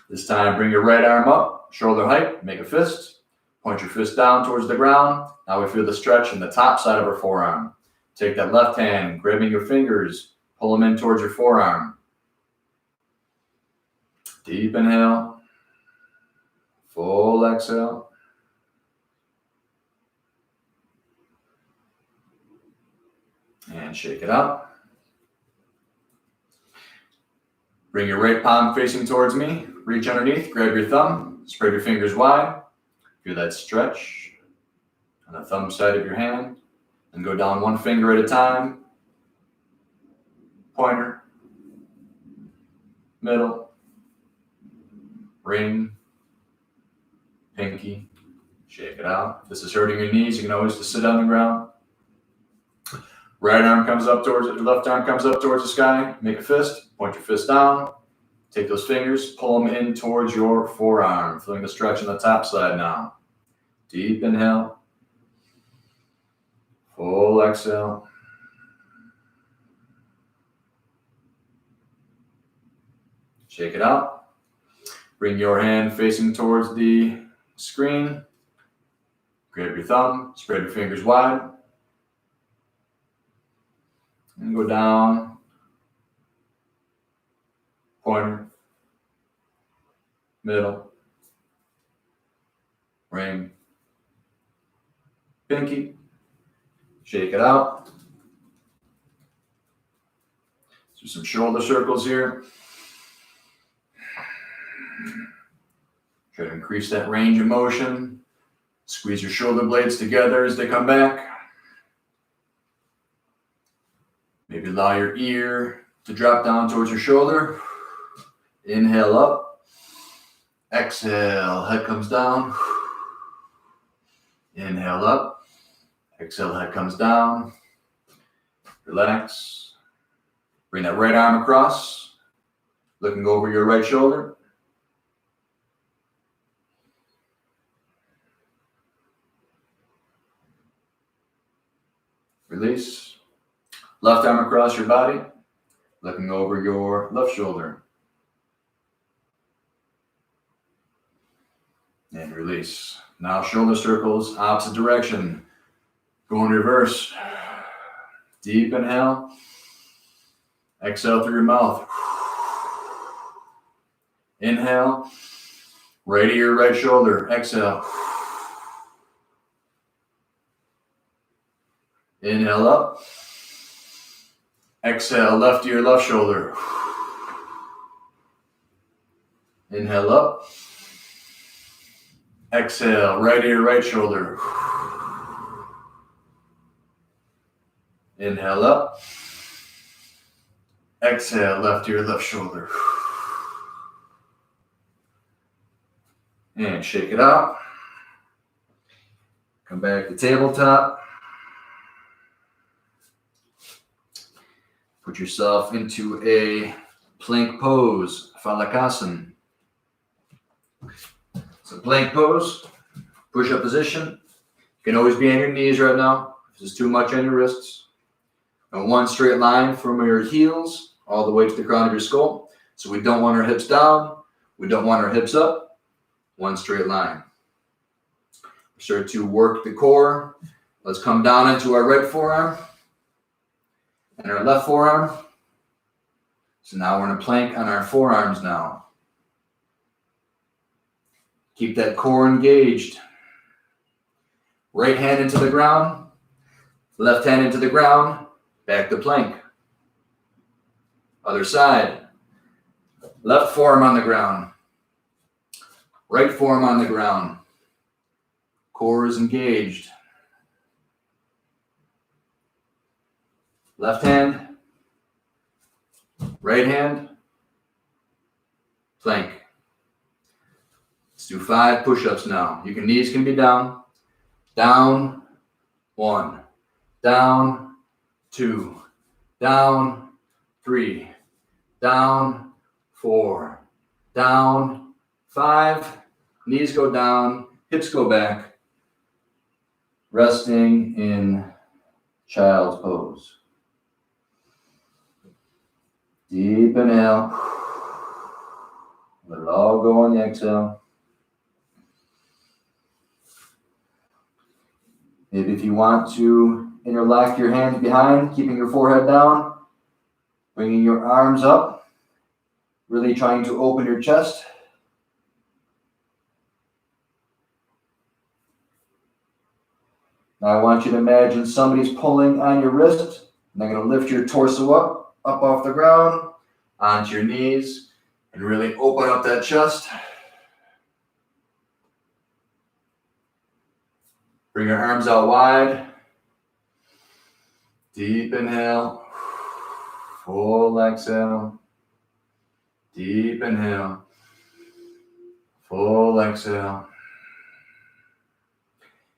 Speaker 1: This time, bring your right arm up, shoulder height, make a fist. Point your fist down towards the ground. Now we feel the stretch in the top side of our forearm. Take that left hand, grabbing your fingers, pull them in towards your forearm. Deep inhale. Full exhale. And shake it out. Bring your right palm facing towards me. Reach underneath, grab your thumb, spread your fingers wide. Feel that stretch on the thumb side of your hand. And go down one finger at a time. Pointer, middle, ring, pinky. Shake it out. If this is hurting your knees, you can always just sit on the ground. Right arm comes up towards it, left arm comes up towards the sky. Make a fist, point your fist down. Take those fingers, pull them in towards your forearm, feeling the stretch on the top side now. Deep inhale. Full exhale. Shake it out. Bring your hand facing towards the screen. Grab your thumb, spread your fingers wide. And go down. Pointer. Middle. Ring. Pinky. Shake it out. Do some shoulder circles here. Try to increase that range of motion. Squeeze your shoulder blades together as they come back. Maybe allow your ear to drop down towards your shoulder. Inhale up. Exhale, head comes down. Inhale up. Exhale, head comes down. Relax. Bring that right arm across. Looking over your right shoulder. Release. Left arm across your body. Looking over your left shoulder. And release. Now shoulder circles, opposite direction. Go in reverse. Deep inhale. Exhale through your mouth. Inhale. Right to your right shoulder. Exhale. Inhale up. Exhale, left to your left shoulder. Inhale up. Exhale, right to your right shoulder. Inhale up. Exhale, left to your left shoulder. And shake it out. Come back to tabletop. Put yourself into a plank pose, Phalakasana. So plank pose, push-up position. You can always be on your knees right now. If there's too much on your wrists. And one straight line from your heels all the way to the crown of your skull. So we don't want our hips down. We don't want our hips up. One straight line. Start to work the core. Let's come down into our right forearm and our left forearm. So now we're in a plank on our forearms now. Keep that core engaged. Right hand into the ground, left hand into the ground, back to plank. Other side. Left forearm on the ground. Right forearm on the ground. Core is engaged. Left hand, right hand, plank. Let's do 5 push-ups now. Knees can be down. Down, 1. Down, 2. Down, 3. Down, 4. Down, 5. Knees go down, hips go back. Resting in child's pose. Deep inhale. Let it all go on the exhale. Maybe if you want to interlock your hands behind, keeping your forehead down, bringing your arms up, really trying to open your chest. Now I want you to imagine somebody's pulling on your wrist, and they're going to lift your torso up off the ground, onto your knees, and really open up that chest. Bring your arms out wide. Deep inhale. Full exhale. Deep inhale. Full exhale.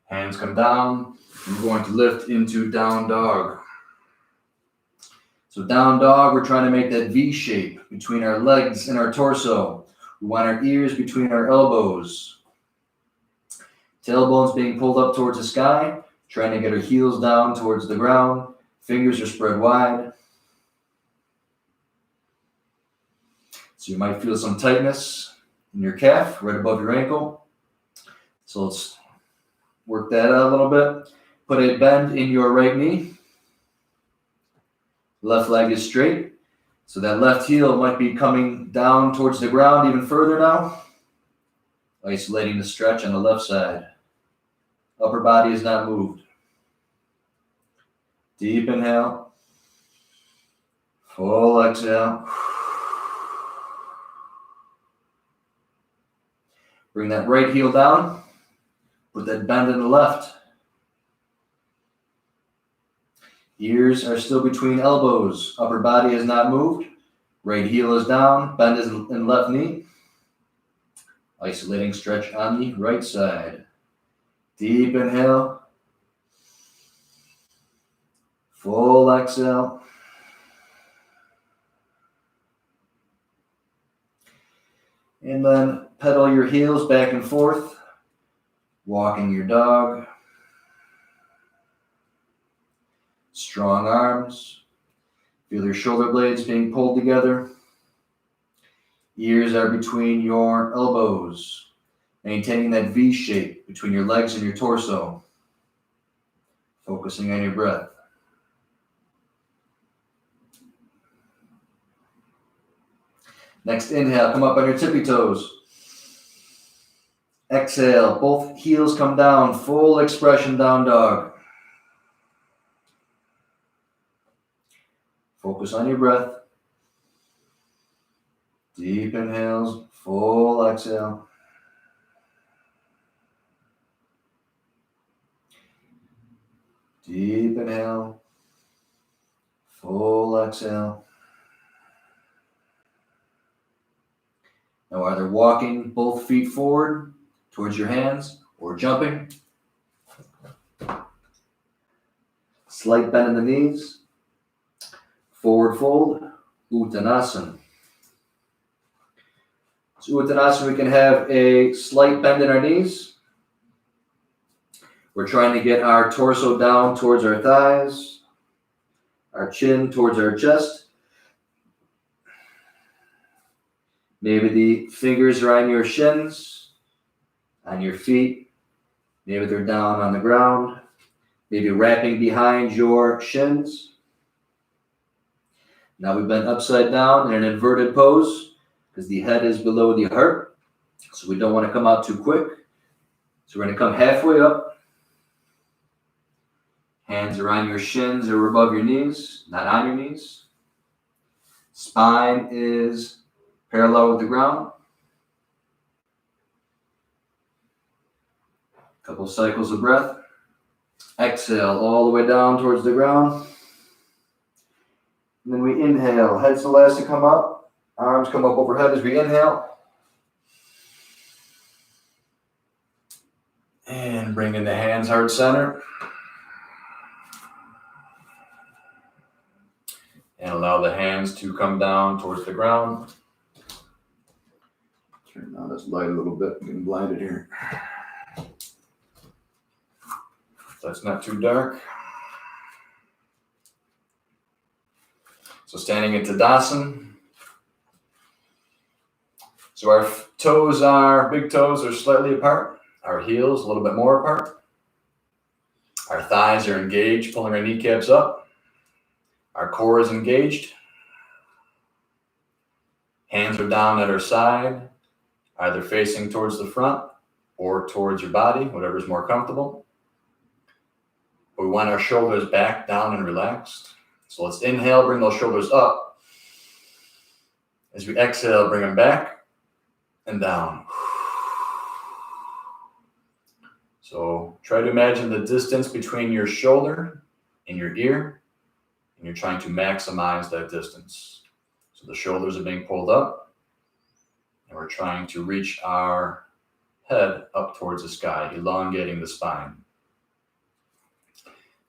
Speaker 1: Hands come down. We're going to lift into down dog. So down dog, we're trying to make that V shape between our legs and our torso. We want our ears between our elbows. Tailbones being pulled up towards the sky, trying to get our heels down towards the ground. Fingers are spread wide. So you might feel some tightness in your calf, right above your ankle. So let's work that out a little bit. Put a bend in your right knee. Left leg is straight. So that left heel might be coming down towards the ground even further now. Isolating the stretch on the left side. Upper body is not moved. Deep inhale. Full exhale. Bring that right heel down. Put that bend in the left. Ears are still between elbows. Upper body is not moved. Right heel is down. Bend is in left knee. Isolating stretch on the right side. Deep inhale. Full exhale. And then pedal your heels back and forth. Walking your dog. Strong arms. Feel your shoulder blades being pulled together. Ears are between your elbows. Maintaining that V shape between your legs and your torso. Focusing on your breath. Next inhale, come up on your tippy toes. Exhale, both heels come down, full expression down dog. Focus on your breath. Deep inhales, full exhale. Deep inhale, full exhale. Now either walking both feet forward towards your hands or jumping. Slight bend in the knees. Forward fold, Uttanasana.
Speaker 2: So Uttanasana, we can have a slight bend in our knees. We're trying to get our torso down towards our thighs, our chin towards our chest. Maybe the fingers are on your shins, on your feet. Maybe they're down on the ground. Maybe wrapping behind your shins. Now we've been upside down in an inverted pose because the head is below the heart. So we don't want to come out too quick. So we're going to come halfway up. Hands are on your shins or above your knees, not on your knees. Spine is parallel with the ground. Couple cycles of breath. Exhale all the way down towards the ground. And then we inhale. Head's the last to come up. Arms come up overhead as we inhale. And bring in the hands heart center. And allow the hands to come down towards the ground. Turn down this light a little bit. I'm getting blinded here. So it's not too dark. So standing in Tadasana. So our big toes are slightly apart. Our heels a little bit more apart. Our thighs are engaged, pulling our kneecaps up. Our core is engaged. Hands are down at our side, either facing towards the front or towards your body, whatever is more comfortable. We want our shoulders back, down, and relaxed. So let's inhale, bring those shoulders up. As we exhale, bring them back and down. So try to imagine the distance between your shoulder and your ear, and you're trying to maximize that distance. So the shoulders are being pulled up, and we're trying to reach our head up towards the sky, elongating the spine.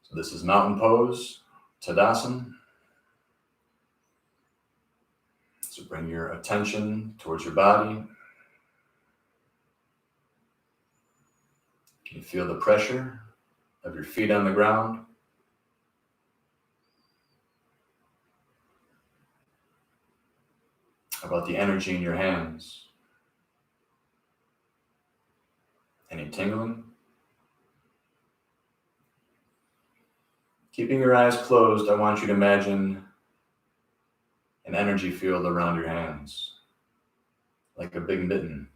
Speaker 2: So this is mountain pose, Tadasana. So bring your attention towards your body. Can you feel the pressure of your feet on the ground? How about the energy in your hands? Any tingling? Keeping your eyes closed, I want you to imagine an energy field around your hands, like a big mitten.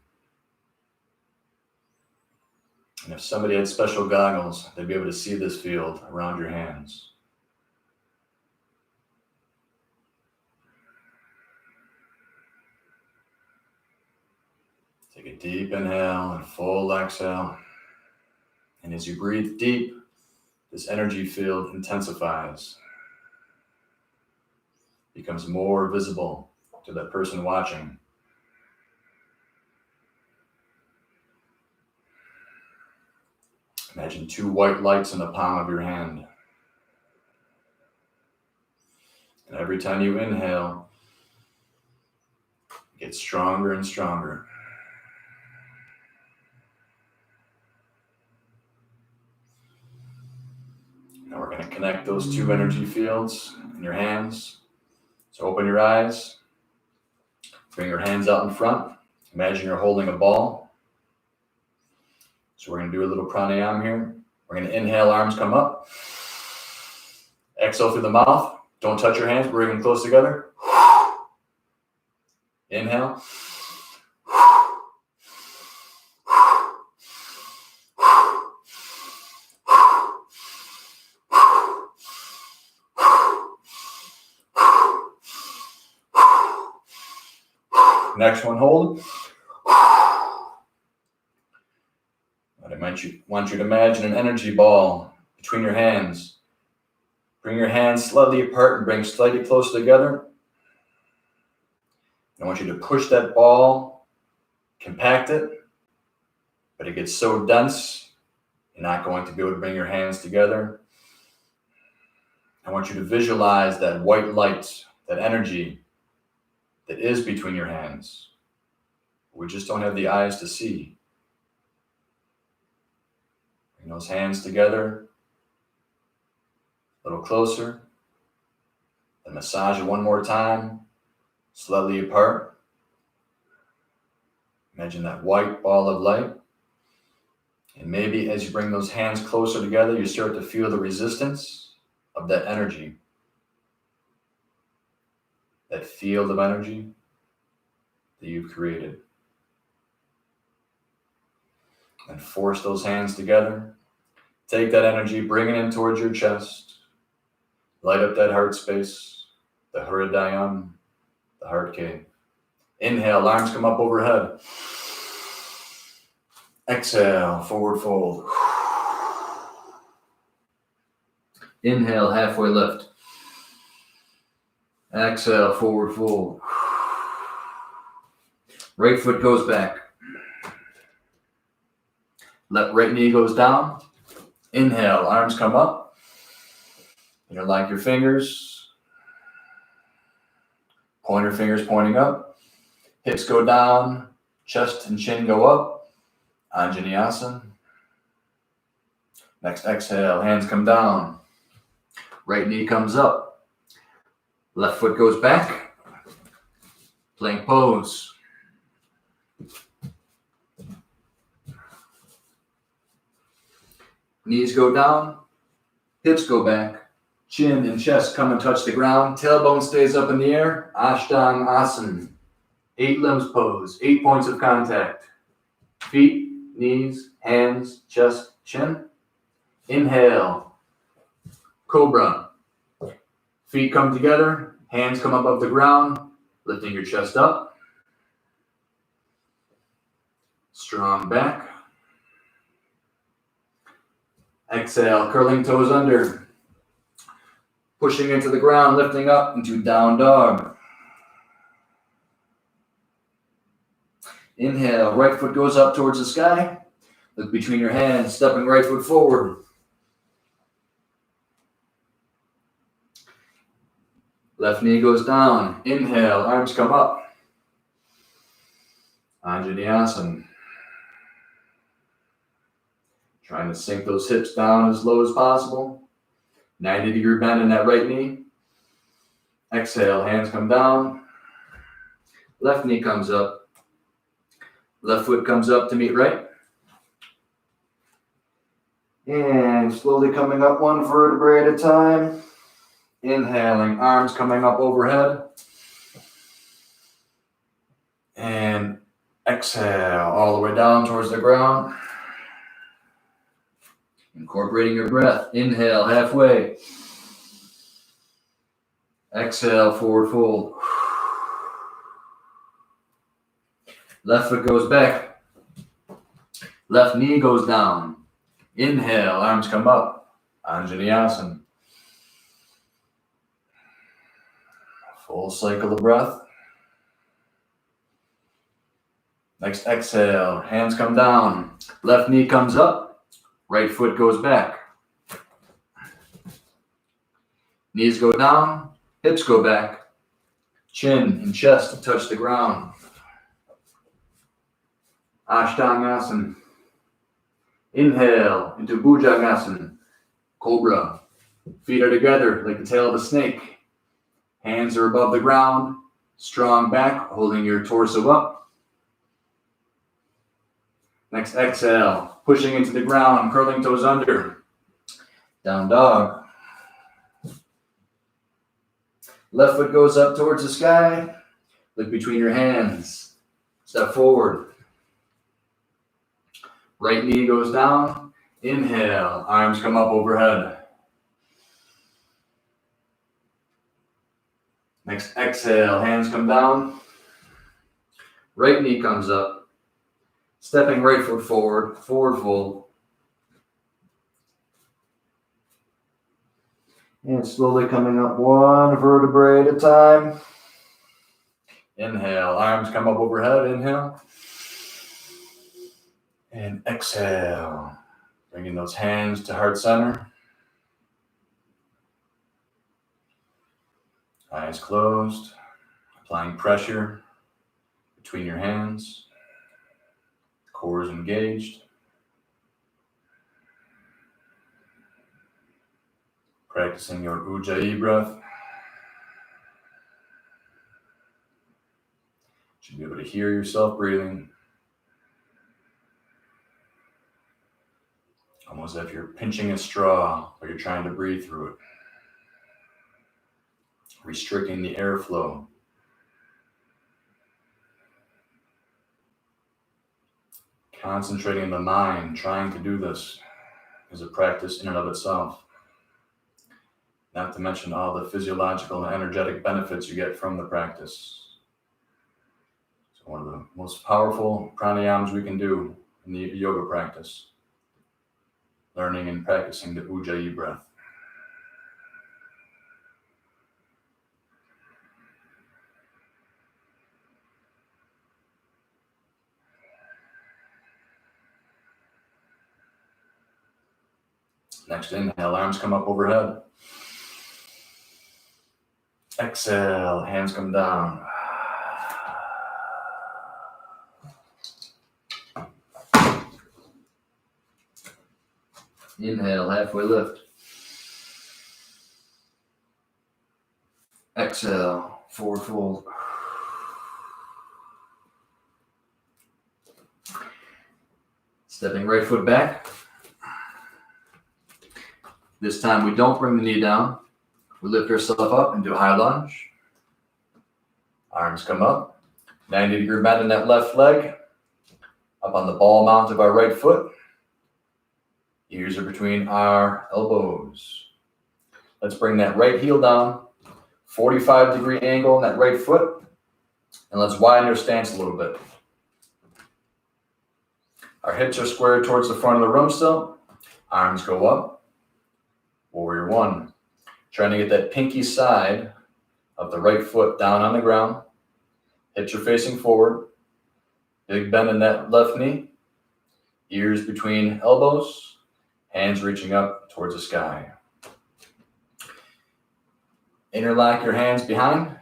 Speaker 2: And if somebody had special goggles, they'd be able to see this field around your hands. Take a deep inhale and full exhale. And as you breathe deep, this energy field intensifies, becomes more visible to that person watching. Imagine 2 white lights in the palm of your hand. And every time you inhale, it gets stronger and stronger. Now we're going to connect those 2 energy fields in your hands. So open your eyes. Bring your hands out in front. Imagine you're holding a ball. So we're going to do a little pranayama here. We're going to inhale, arms come up. Exhale through the mouth. Don't touch your hands. Bring them close together. Inhale. Next one, hold. I want you to imagine an energy ball between your hands. Bring your hands slightly apart and bring slightly closer together. I want you to push that ball, compact it, but it gets so dense, you're not going to be able to bring your hands together. I want you to visualize that white light, that energy that is between your hands, We just don't have the eyes to see. Bring those hands together, a little closer. Then massage it one more time, slightly apart. Imagine that white ball of light. And maybe as you bring those hands closer together, you start to feel the resistance of that energy, that field of energy that you've created. And force those hands together. Take that energy, bring it in towards your chest. Light up that heart space, the Hridayam, the heart cave. Inhale, arms come up overhead. Exhale, forward fold.
Speaker 1: Inhale, halfway lift. Exhale, forward fold. Right foot goes back. Left right knee goes down. Inhale, arms come up. Interlock your fingers. Pointer fingers pointing up. Hips go down. Chest and chin go up. Anjaneyasana. Next exhale, hands come down. Right knee comes up. Left foot goes back. Plank pose. Knees go down. Hips go back. Chin and chest come and touch the ground. Tailbone stays up in the air. Ashtanga. 8 limbs pose. 8 points of contact. Feet, knees, hands, chest, chin. Inhale. Cobra. Feet come together. Hands come above the ground. Lifting your chest up. Strong back. Exhale, curling toes under. Pushing into the ground, lifting up into down dog. Inhale, right foot goes up towards the sky. Look between your hands, stepping right foot forward. Left knee goes down. Inhale, arms come up. Anjaneyasana. Trying to sink those hips down as low as possible. 90-degree bend in that right knee. Exhale, hands come down. Left knee comes up. Left foot comes up to meet right. And slowly coming up one vertebrae at a time. Inhaling, arms coming up overhead. And exhale, all the way down towards the ground. Incorporating your breath. Inhale, halfway. Exhale, forward fold. Left foot goes back. Left knee goes down. Inhale, arms come up. Anjaneyasana. Full cycle of breath. Next exhale, hands come down. Left knee comes up. Right foot goes back. Knees go down. Hips go back. Chin and chest touch the ground. Ashtangasana. Inhale into Bhujangasana. Cobra. Feet are together like the tail of a snake. Hands are above the ground. Strong back, holding your torso up. Next exhale, pushing into the ground, curling toes under. Down dog. Left foot goes up towards the sky. Look between your hands. Step forward. Right knee goes down. Inhale, arms come up overhead. Next exhale, hands come down. Right knee comes up. Stepping right foot forward, forward fold. And slowly coming up one vertebrae at a time. Inhale, arms come up overhead, inhale. And exhale, bringing those hands to heart center. Eyes closed, applying pressure between your hands.
Speaker 2: Core is engaged. Practicing your Ujjayi breath. Should be able to hear yourself breathing. Almost as if you're pinching a straw, but you're trying to breathe through it. Restricting the airflow. Concentrating the mind, trying to do this is a practice in and of itself. Not to mention all the physiological and energetic benefits you get from the practice. It's one of the most powerful pranayams we can do in the yoga practice. Learning and practicing the Ujjayi breath. Next inhale, arms come up overhead. Exhale, hands come down. Inhale, halfway lift. Exhale, forward fold. Stepping right foot back. This time we don't bring the knee down. We lift ourselves up into a high lunge. Arms come up. 90-degree bend in that left leg. Up on the ball mount of our right foot. Ears are between our elbows. Let's bring that right heel down. 45-degree angle on that right foot. And let's widen our stance a little bit. Our hips are squared towards the front of the room still. Arms go up. Warrior one. Trying to get that pinky side of the right foot down on the ground. Hips are facing forward. Big bend in that left knee. Ears between elbows. Hands reaching up towards the sky. Interlock your hands behind.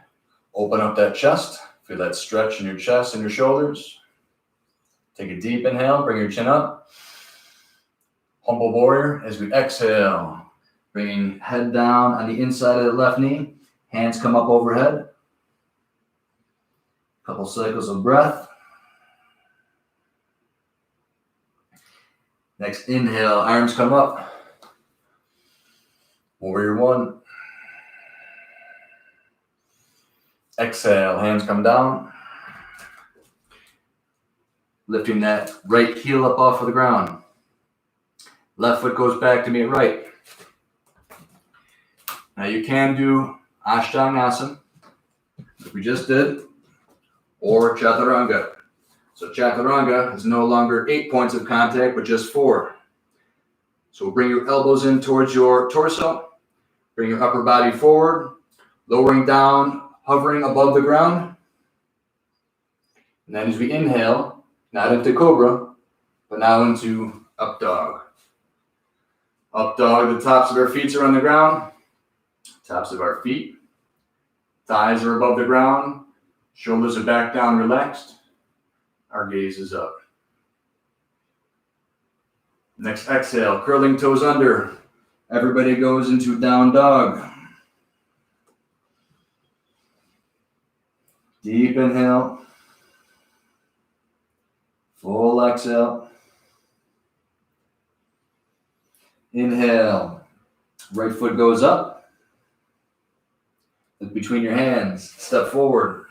Speaker 2: Open up that chest. Feel that stretch in your chest and your shoulders. Take a deep inhale. Bring your chin up. Humble warrior as we exhale. Bringing head down on the inside of the left knee. Hands come up overhead. Couple cycles of breath. Next inhale, arms come up. Warrior one. Exhale, hands come down. Lifting that right heel up off of the ground. Left foot goes back to meet right. Now you can do Ashtangasana, like we just did, or Chaturanga. So Chaturanga is no longer 8 points of contact, but just 4. So bring your elbows in towards your torso. Bring your upper body forward, lowering down, hovering above the ground. And then as we inhale, not into Cobra, but now into Up Dog. Up Dog, the tops of our feet are on the ground. Tops of our feet. Thighs are above the ground. Shoulders are back down, relaxed. Our gaze is up. Next exhale, curling toes under. Everybody goes into down dog. Deep inhale. Full exhale. Inhale. Right foot goes up. Look between your hands. Step forward.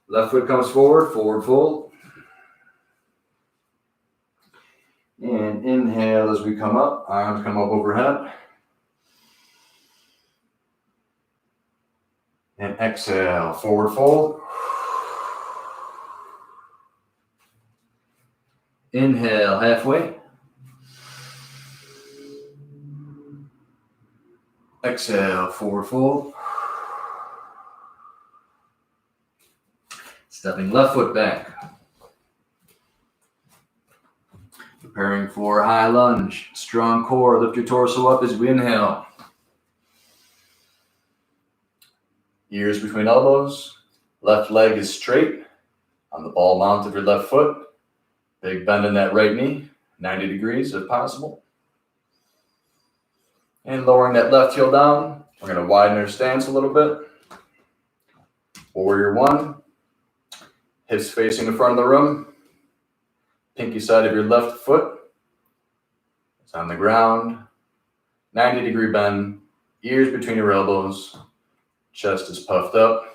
Speaker 2: Left foot comes forward, forward fold. And inhale as we come up. Arms come up overhead. And exhale, forward fold. Inhale, halfway. Exhale, forward fold. Stepping left foot back. Preparing for a high lunge. Strong core. Lift your torso up as we inhale. Ears between elbows. Left leg is straight. On the ball mount of your left foot, big bend in that right knee, 90 degrees if possible. And lowering that left heel down, we're going to widen our stance a little bit. Warrior one, hips facing the front of the room. Pinky side of your left foot is on the ground. 90-degree bend, ears between your elbows, chest is puffed up.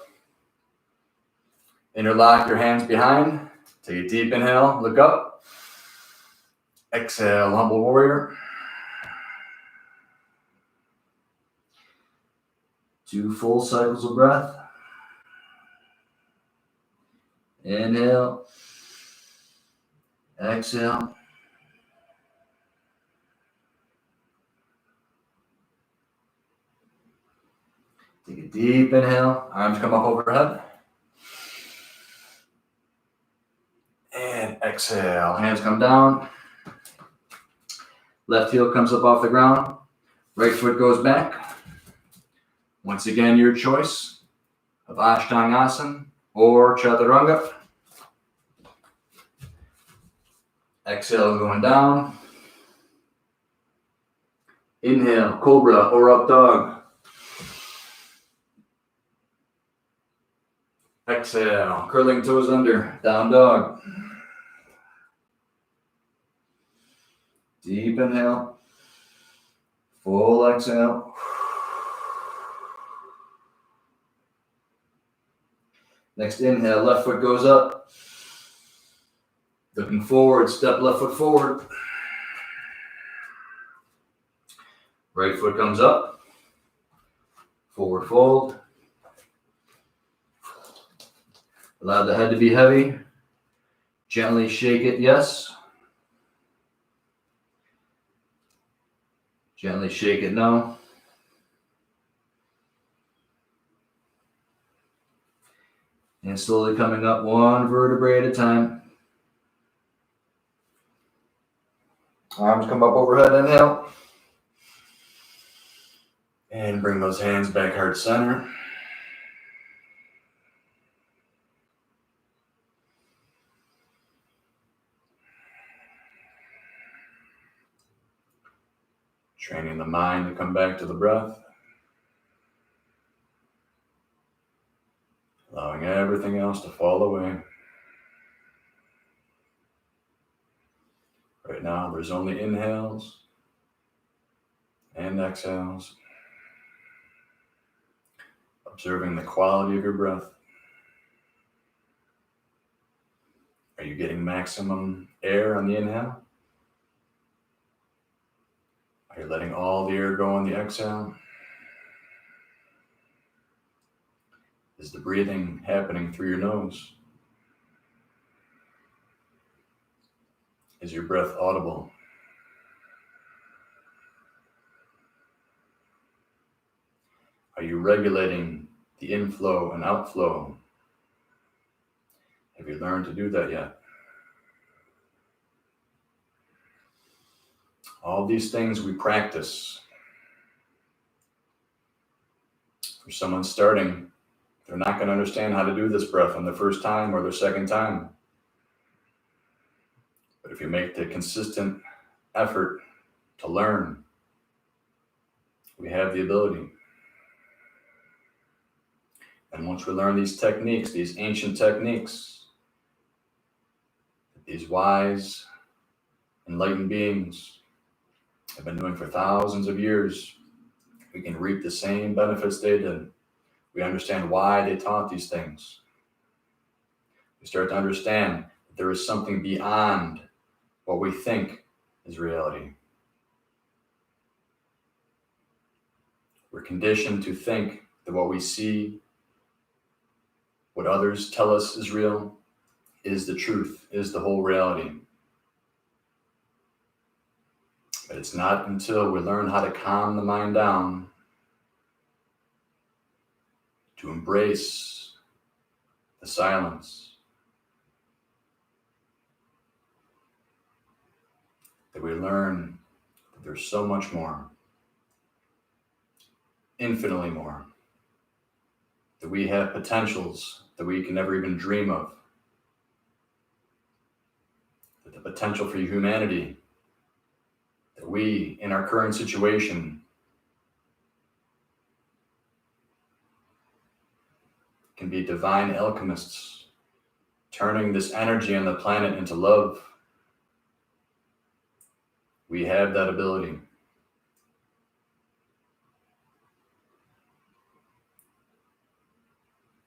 Speaker 2: Interlock your hands behind. Take a deep inhale, look up. Exhale, humble warrior. 2 full cycles of breath. Inhale. Exhale. Take a deep inhale. Arms come up overhead. And exhale. Hands come down. Left heel comes up off the ground. Right foot goes back. Once again, your choice of Ashtangasana or Chaturanga. Exhale, going down. Inhale, Cobra or Up Dog. Exhale, curling toes under, Down Dog. Deep inhale. Full exhale. Next inhale, left foot goes up. Looking forward, step left foot forward. Right foot comes up. Forward fold. Allow the head to be heavy. Gently shake it, yes. Gently shake it, no. And slowly coming up one vertebrae at a time. Arms come up overhead, inhale. And bring those hands back heart center. Training the mind to come back to the breath. Allowing everything else to fall away. Right now, there's only inhales and exhales. Observing the quality of your breath. Are you getting maximum air on the inhale? Are you letting all the air go on the exhale? Is the breathing happening through your nose? Is your breath audible? Are you regulating the inflow and outflow? Have you learned to do that yet? All these things we practice. For someone starting, they're not going to understand how to do this breath on the first time or their second time. But if you make the consistent effort to learn, we have the ability. And once we learn these techniques, these ancient techniques, these wise, enlightened beings have been doing for thousands of years, we can reap the same benefits they did. We understand why they taught these things. We start to understand that there is something beyond what we think is reality. We're conditioned to think that what we see, what others tell us is real, is the truth, is the whole reality. But it's not until we learn how to calm the mind down, to embrace the silence, that we learn that there's so much more, infinitely more, that we have potentials that we can never even dream of. with the potential for humanity, that we, in our current situation, can be divine alchemists, turning this energy on the planet into love. We have that ability.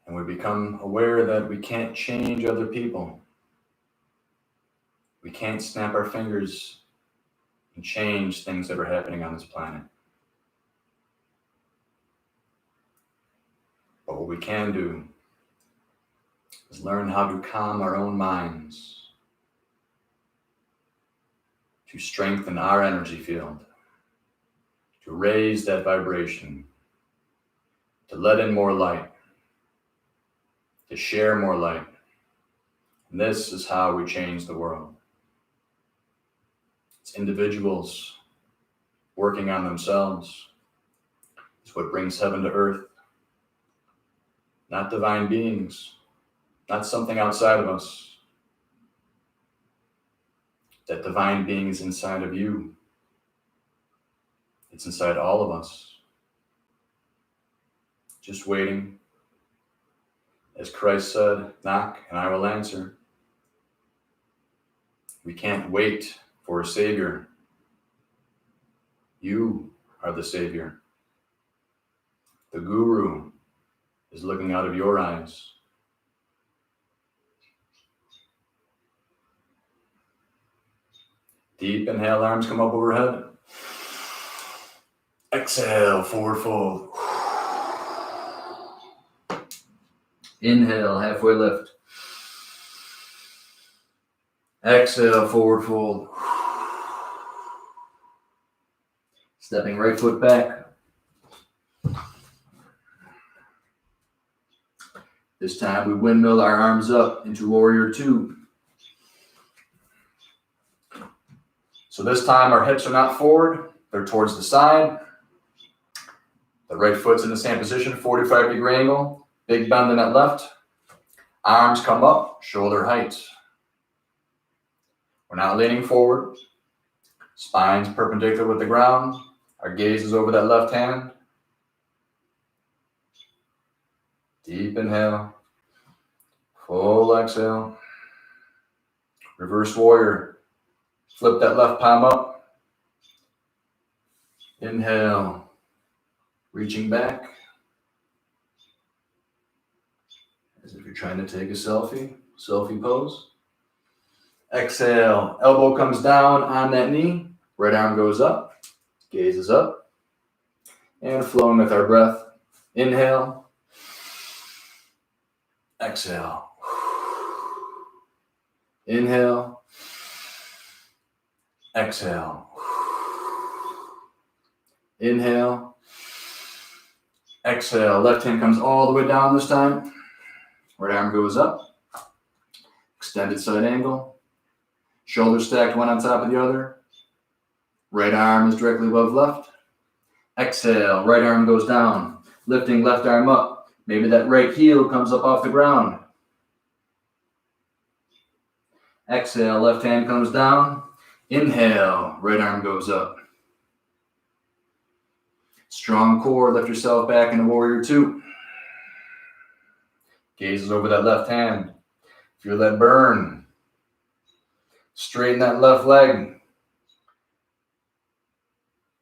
Speaker 2: And we become aware that we can't change other people. We can't snap our fingers and change things that are happening on this planet. But what we can do is learn how to calm our own minds, to strengthen our energy field, to raise that vibration, to let in more light, to share more light. And this is how we change the world. It's individuals working on themselves. It's what brings heaven to earth. Not divine beings, not something outside of us. That divine being is inside of you. It's inside all of us. Just waiting. As Christ said, knock and I will answer. We can't wait for a savior. You are the savior. The guru is looking out of your eyes. Deep inhale, arms come up overhead. Exhale, forward fold.
Speaker 1: Inhale, halfway lift. Exhale, forward fold. Stepping right foot back. This time we windmill our arms up into warrior two. So this time our hips are not forward, they're towards the side. The right foot's in the same position, 45-degree angle. Big bend in that left. Arms come up, shoulder height. We're not leaning forward. Spine's perpendicular with the ground. Our gaze is over that left hand. Deep inhale. Full exhale. Reverse warrior. Flip that left palm up. Inhale. Reaching back. As if you're trying to take a selfie pose. Exhale, elbow comes down on that knee, right arm goes up, gaze is up, and flowing with our breath. Inhale, exhale, inhale, exhale, inhale, exhale. Left hand comes all the way down this time. Right arm goes up, extended side angle, shoulders stacked one on top of the other. Right arm is directly above left. Exhale, right arm goes down, lifting left arm up. Maybe that right heel comes up off the ground. Exhale, left hand comes down. Inhale, right arm goes up. Strong core, lift yourself back into warrior two. Gaze is over that left hand. Feel that burn. Straighten that left leg.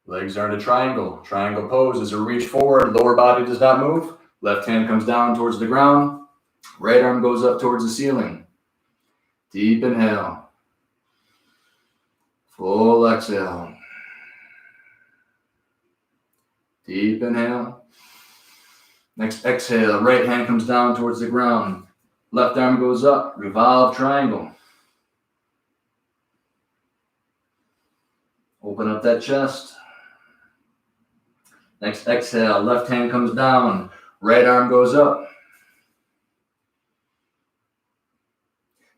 Speaker 1: Legs are in a triangle. Triangle pose is a reach forward. Lower body does not move. Left hand comes down towards the ground. Right arm goes up towards the ceiling. Deep inhale. Full exhale. Deep inhale. Next exhale, right hand comes down towards the ground. Left arm goes up, revolve triangle. Open up that chest. Next exhale, left hand comes down, right arm goes up.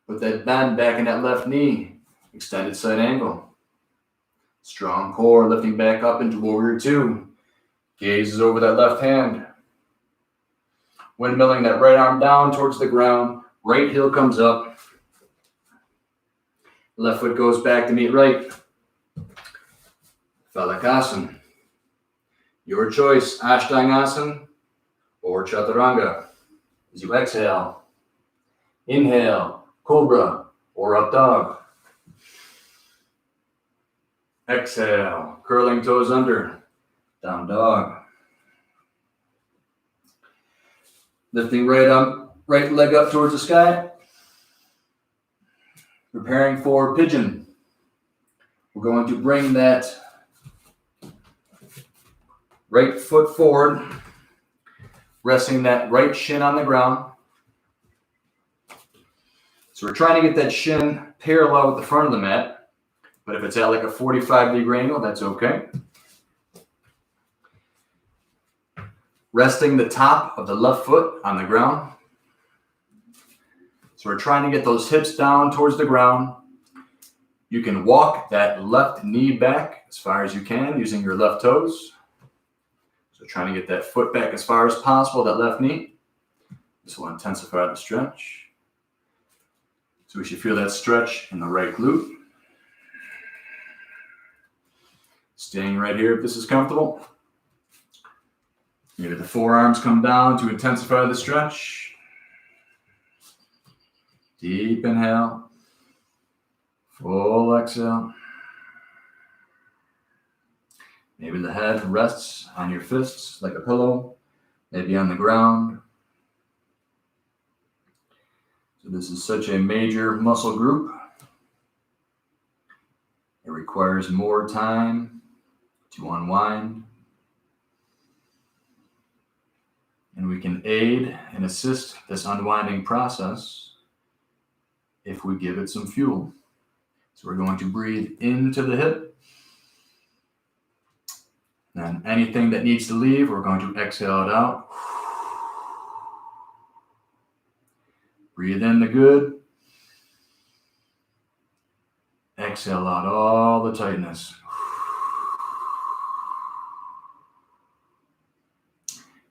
Speaker 1: Put that bend back in that left knee, extended side angle. Strong core, lifting back up into warrior two. Gaze is over that left hand. Windmilling that right arm down towards the ground. Right heel comes up.
Speaker 2: Left foot goes back to meet right. Phalakasana. Your choice, Ashtangasana or Chaturanga. As you exhale, inhale, Cobra or Up Dog. Exhale, curling toes under, Down Dog. Lifting right leg up towards the sky. Preparing for pigeon. We're going to bring that right foot forward, resting that right shin on the ground. So we're trying to get that shin parallel with the front of the mat, but if it's at like a 45-degree angle, that's okay. Resting the top of the left foot on the ground. So we're trying to get those hips down towards the ground. You can walk that left knee back as far as you can using your left toes. So trying to get that foot back as far as possible, that left knee. This will intensify the stretch. So we should feel that stretch in the right glute. Staying right here if this is comfortable. Maybe the forearms come down to intensify the stretch. Deep inhale. Full exhale. Maybe the head rests on your fists like a pillow, maybe on the ground. So this is such a major muscle group. It requires more time to unwind. And we can aid and assist this unwinding process if we give it some fuel. So we're going to breathe into the hip. Then anything that needs to leave, we're going to exhale it out. Breathe in the good. Exhale out all the tightness.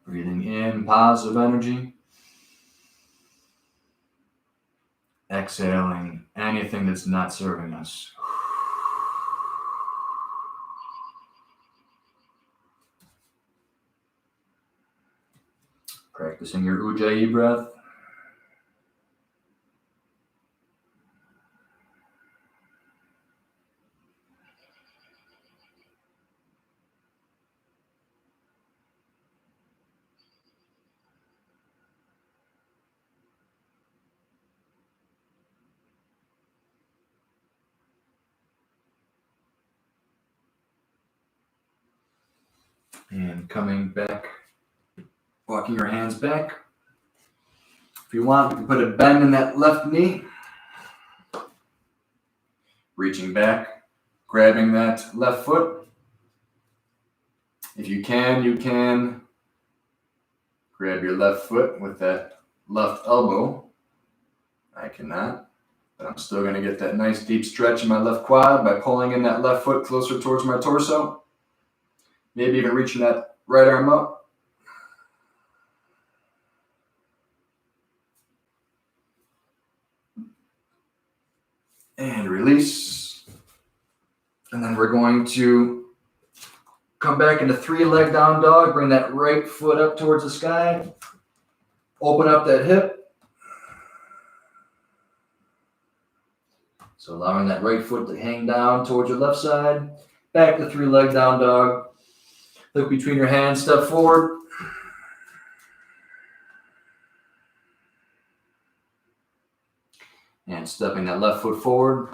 Speaker 2: Breathing in positive energy. Exhaling anything that's not serving us. Practicing your Ujjayi breath. And coming back, walking your hands back. If you want, you can put a bend in that left knee. Reaching back, grabbing that left foot. If you can grab your left foot with that left elbow. I cannot, but I'm still going to get that nice deep stretch in my left quad by pulling in that left foot closer towards my torso. Maybe even reaching that right arm up. And release. And then we're going to come back into 3-leg down dog. Bring that right foot up towards the sky. Open up that hip. So allowing that right foot to hang down towards your left side. Back to 3-leg down dog. Look between your hands, step forward. And stepping that left foot forward.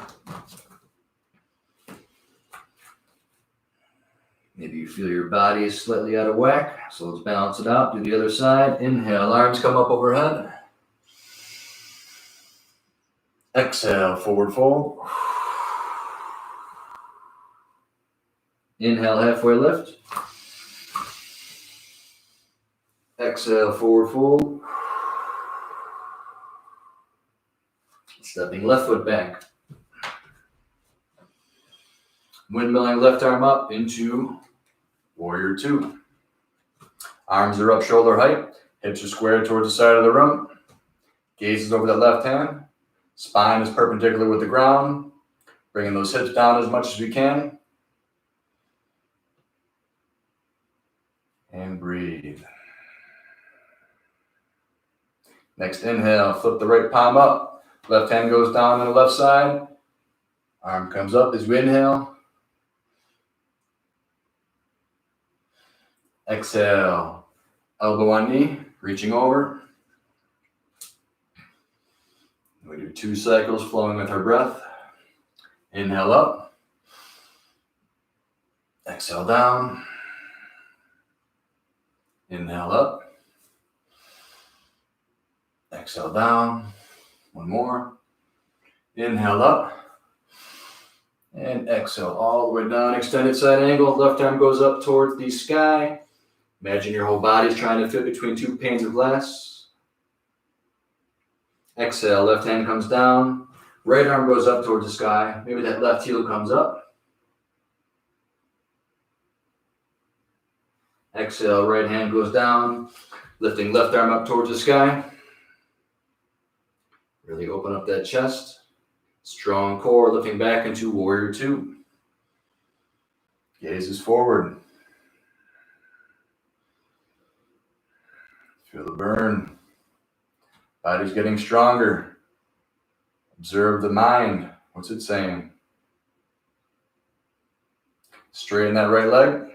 Speaker 2: Maybe you feel your body is slightly out of whack, so let's balance it out. Do the other side. Inhale, arms come up overhead. Exhale, forward fold. Inhale, halfway lift. Exhale, forward fold. Stepping left foot back. Windmilling left arm up into warrior 2. Arms are up shoulder height. Hips are squared towards the side of the room. Gaze is over that left hand. Spine is perpendicular with the ground. Bringing those hips down as much as we can. And breathe. Next inhale, flip the right palm up. Left hand goes down on the left side. Arm comes up as we inhale. Exhale, elbow on knee, reaching over. We do 2 cycles flowing with our breath. Inhale up. Exhale down. Inhale up. Exhale down. One more. Inhale up. And exhale all the way down. Extended side angle. Left arm goes up towards the sky. Imagine your whole body is trying to fit between 2 panes of glass. Exhale, left hand comes down. Right arm goes up towards the sky. Maybe that left heel comes up. Exhale, right hand goes down. Lifting left arm up towards the sky. Really open up that chest. Strong core, lifting back into warrior 2. Gaze is forward. Feel the burn. Body's getting stronger. Observe the mind. What's it saying? Straighten that right leg.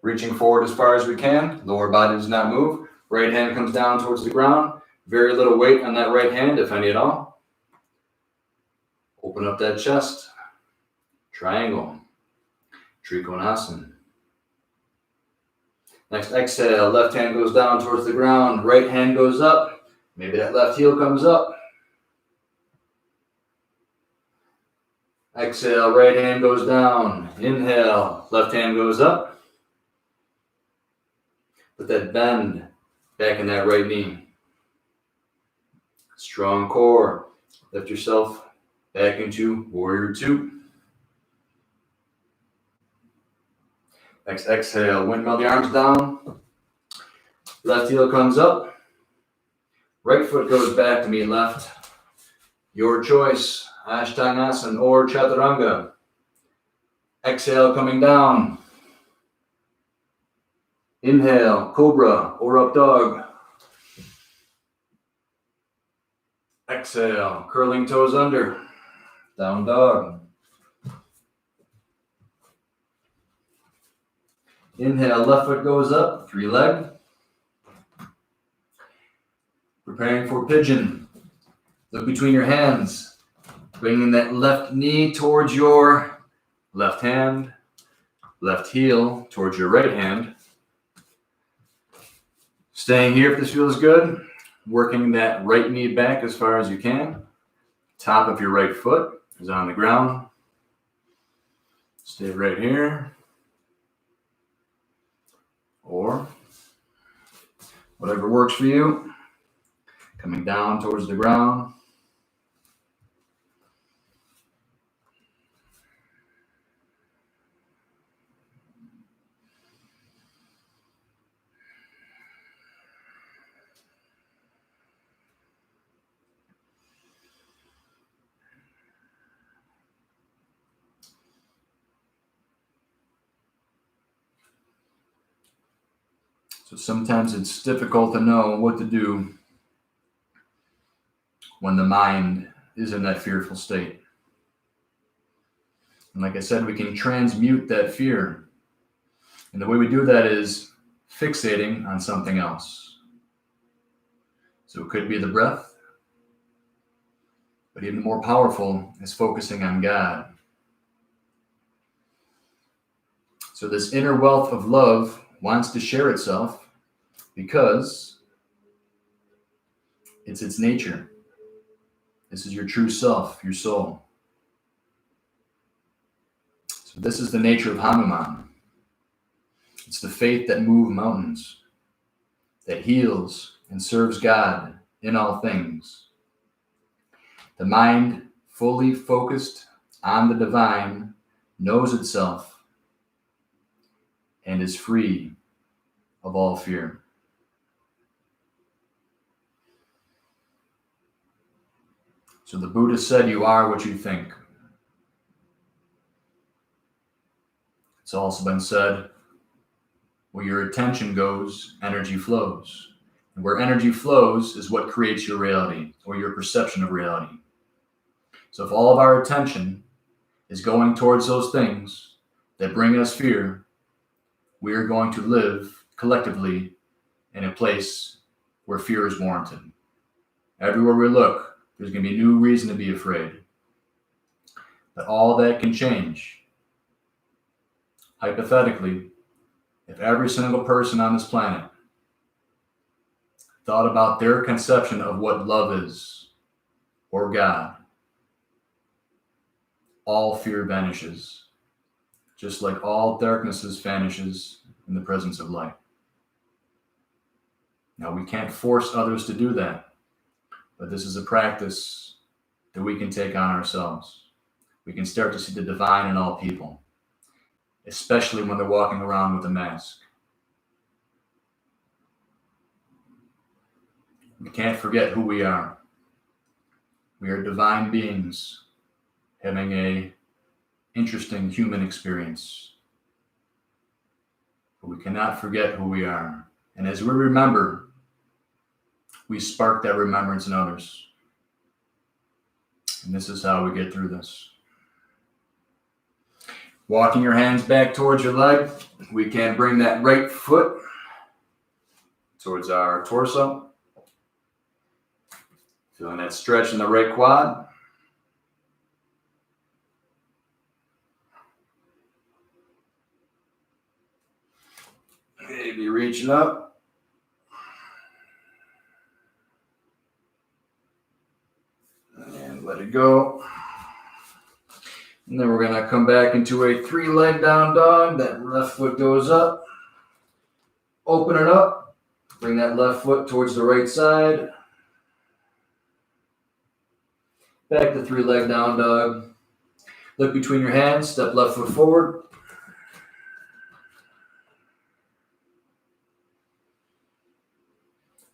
Speaker 2: Reaching forward as far as we can. Lower body does not move. Right hand comes down towards the ground. Very little weight on that right hand, if any at all. Open up that chest. Triangle. Trikonasana. Next exhale, left hand goes down towards the ground. Right hand goes up. Maybe that left heel comes up. Exhale, right hand goes down. Inhale, left hand goes up. Put that bend back in that right knee. Strong core. Lift yourself back into warrior 2. Next exhale, windmill the arms down. Left heel comes up. Right foot goes back to meet left. Your choice. Ashtanasana or Chaturanga. Exhale, coming down. Inhale, Cobra or Up Dog. Exhale, curling toes under. Down Dog. Inhale, left foot goes up, 3 leg. Preparing for pigeon. Look between your hands. Bringing that left knee towards your left hand. Left heel towards your right hand. Staying here if this feels good. Working that right knee back as far as you can. Top of your right foot is on the ground. Stay right here. Or whatever works for you. Coming down towards the ground. So sometimes it's difficult to know what to do when the mind is in that fearful state. And like I said, we can transmute that fear. And the way we do that is fixating on something else. So it could be the breath, but even more powerful is focusing on God. So this inner wealth of love wants to share itself because it's its nature. This is your true self, your soul. So this is the nature of Hanuman. It's the faith that moves mountains, that heals and serves God in all things. The mind fully focused on the divine knows itself and is free of all fear. So the Buddha said, you are what you think.
Speaker 1: It's also been said, where your attention goes, energy flows. And where energy flows is what creates your reality or your perception of reality. So if all of our attention is going towards those things that bring us fear, we are going to live collectively in a place where fear is warranted. Everywhere we look, there's going to be a new reason to be afraid. But all that can change. Hypothetically, if every single person on this planet thought about their conception of what love is, or God, all fear vanishes, just like all darkness vanishes in the presence of light. Now, we can't force others to do that, but this is a practice that we can take on ourselves. We can start to see the divine in all people, especially when they're walking around with a mask. We can't forget who we are. We are divine beings having an interesting human experience. But we cannot forget who we are. And as we remember, we spark that remembrance in others. And this is how we get through this. Walking your hands back towards your leg, we can bring that right foot towards our torso. Feeling that stretch in the right quad. Maybe reaching up. And let it go. And then we're going to come back into a 3-leg down dog. That left foot goes up. Open it up. Bring that left foot towards the right side. Back to 3-leg down dog. Look between your hands. Step left foot forward.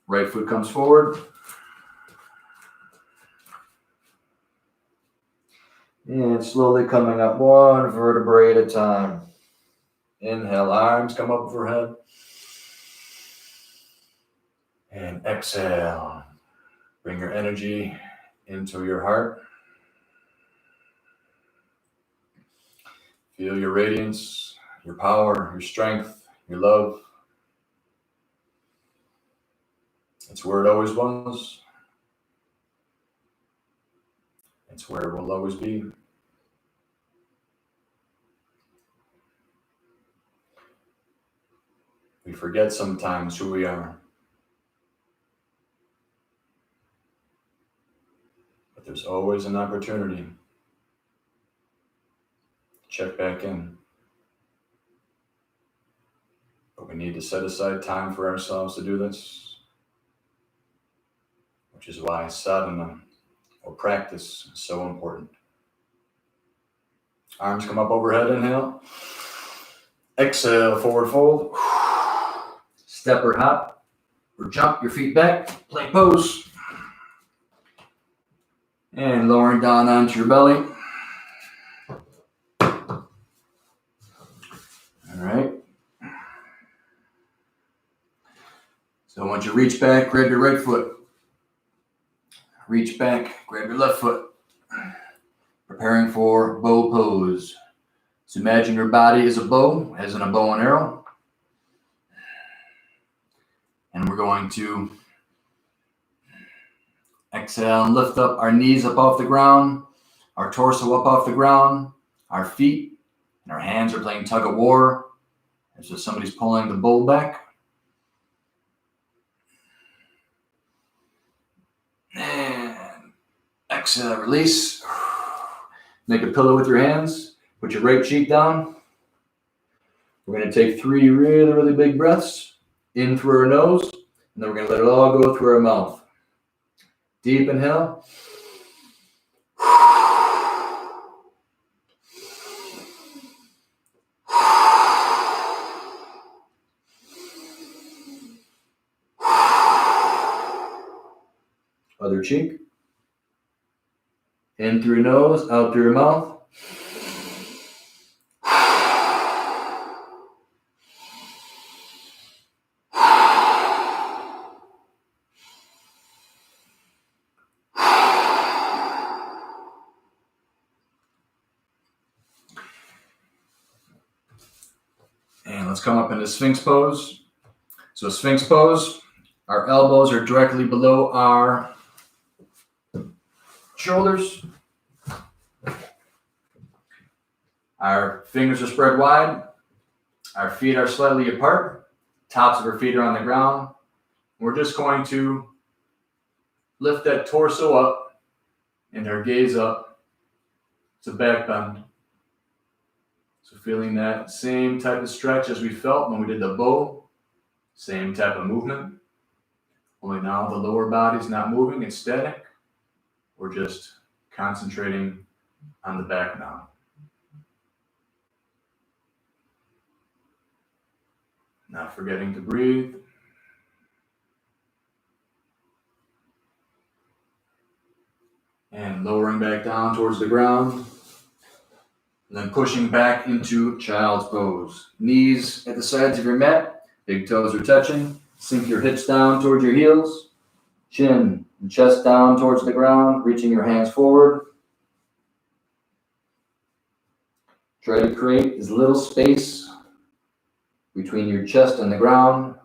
Speaker 1: Right foot comes forward. And slowly coming up one vertebrae at a time. Inhale, arms come up overhead. And exhale. Bring your energy into your heart. Feel your radiance, your power, your strength, your love. It's where it always was. It's where it will always be. We forget sometimes who we are. But there's always an opportunity to check back in. But we need to set aside time for ourselves to do this, which is why sadhana, or practice, is so important. Arms come up overhead, inhale. Exhale, forward fold. Step or hop or jump your feet back, plank pose. And lowering down onto your belly. All right. So once you reach back, grab your right foot. Reach back, grab your left foot. Preparing for bow pose. So imagine your body is a bow, as in a bow and arrow. And we're going to exhale and lift up our knees up off the ground, our torso up off the ground, our feet and our hands are playing tug of war. As if somebody's pulling the bow back. And exhale, release. Make a pillow with your hands. Put your right cheek down. We're going to take 3 really, really big breaths in through our nose, and then we're going to let it all go through our mouth. Deep inhale. Other cheek. In through your nose, out through your mouth. let's come up into Sphinx pose. So Sphinx pose, our elbows are directly below our shoulders. Our fingers are spread wide. Our feet are slightly apart. Tops of our feet are on the ground. We're just going to lift that torso up and our gaze up. It's a back bend. So feeling that same type of stretch as we felt when we did the bow. Same type of movement. Only now the lower body's not moving, it's static. We're just concentrating on the back now. Not forgetting to breathe. And lowering back down towards the ground. And then pushing back into child's pose. Knees at the sides of your mat. Big toes are touching. Sink your hips down towards your heels. Chin and chest down towards the ground. Reaching your hands forward. Try to create as little space between your chest and the ground.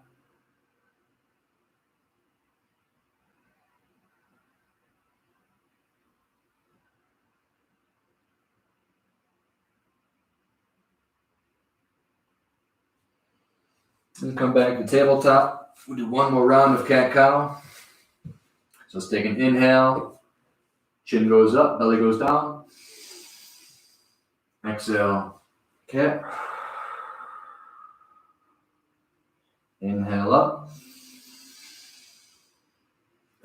Speaker 1: And come back to tabletop. We'll do one more round of cat-cow. So let's take an inhale. Chin goes up, belly goes down. Exhale, cat. Inhale up.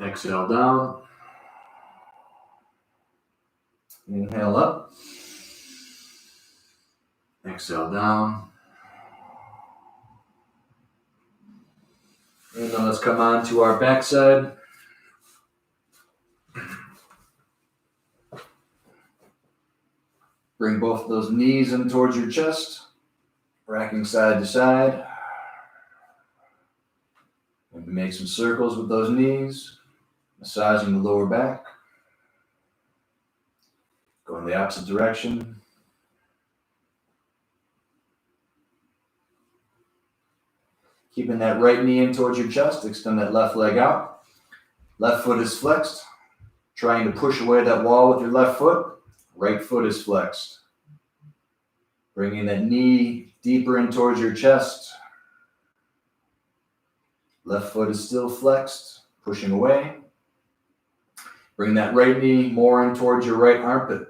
Speaker 1: Exhale down. Inhale up. Exhale down. And then let's come on to our backside. Bring both of those knees in towards your chest, racking side to side. Maybe make some circles with those knees, massaging the lower back. Go in the opposite direction. Keeping that right knee in towards your chest, extend that left leg out. Left foot is flexed. Trying to push away that wall with your left foot. Right foot is flexed. Bringing that knee deeper in towards your chest. Left foot is still flexed, pushing away. Bring that right knee more in towards your right armpit.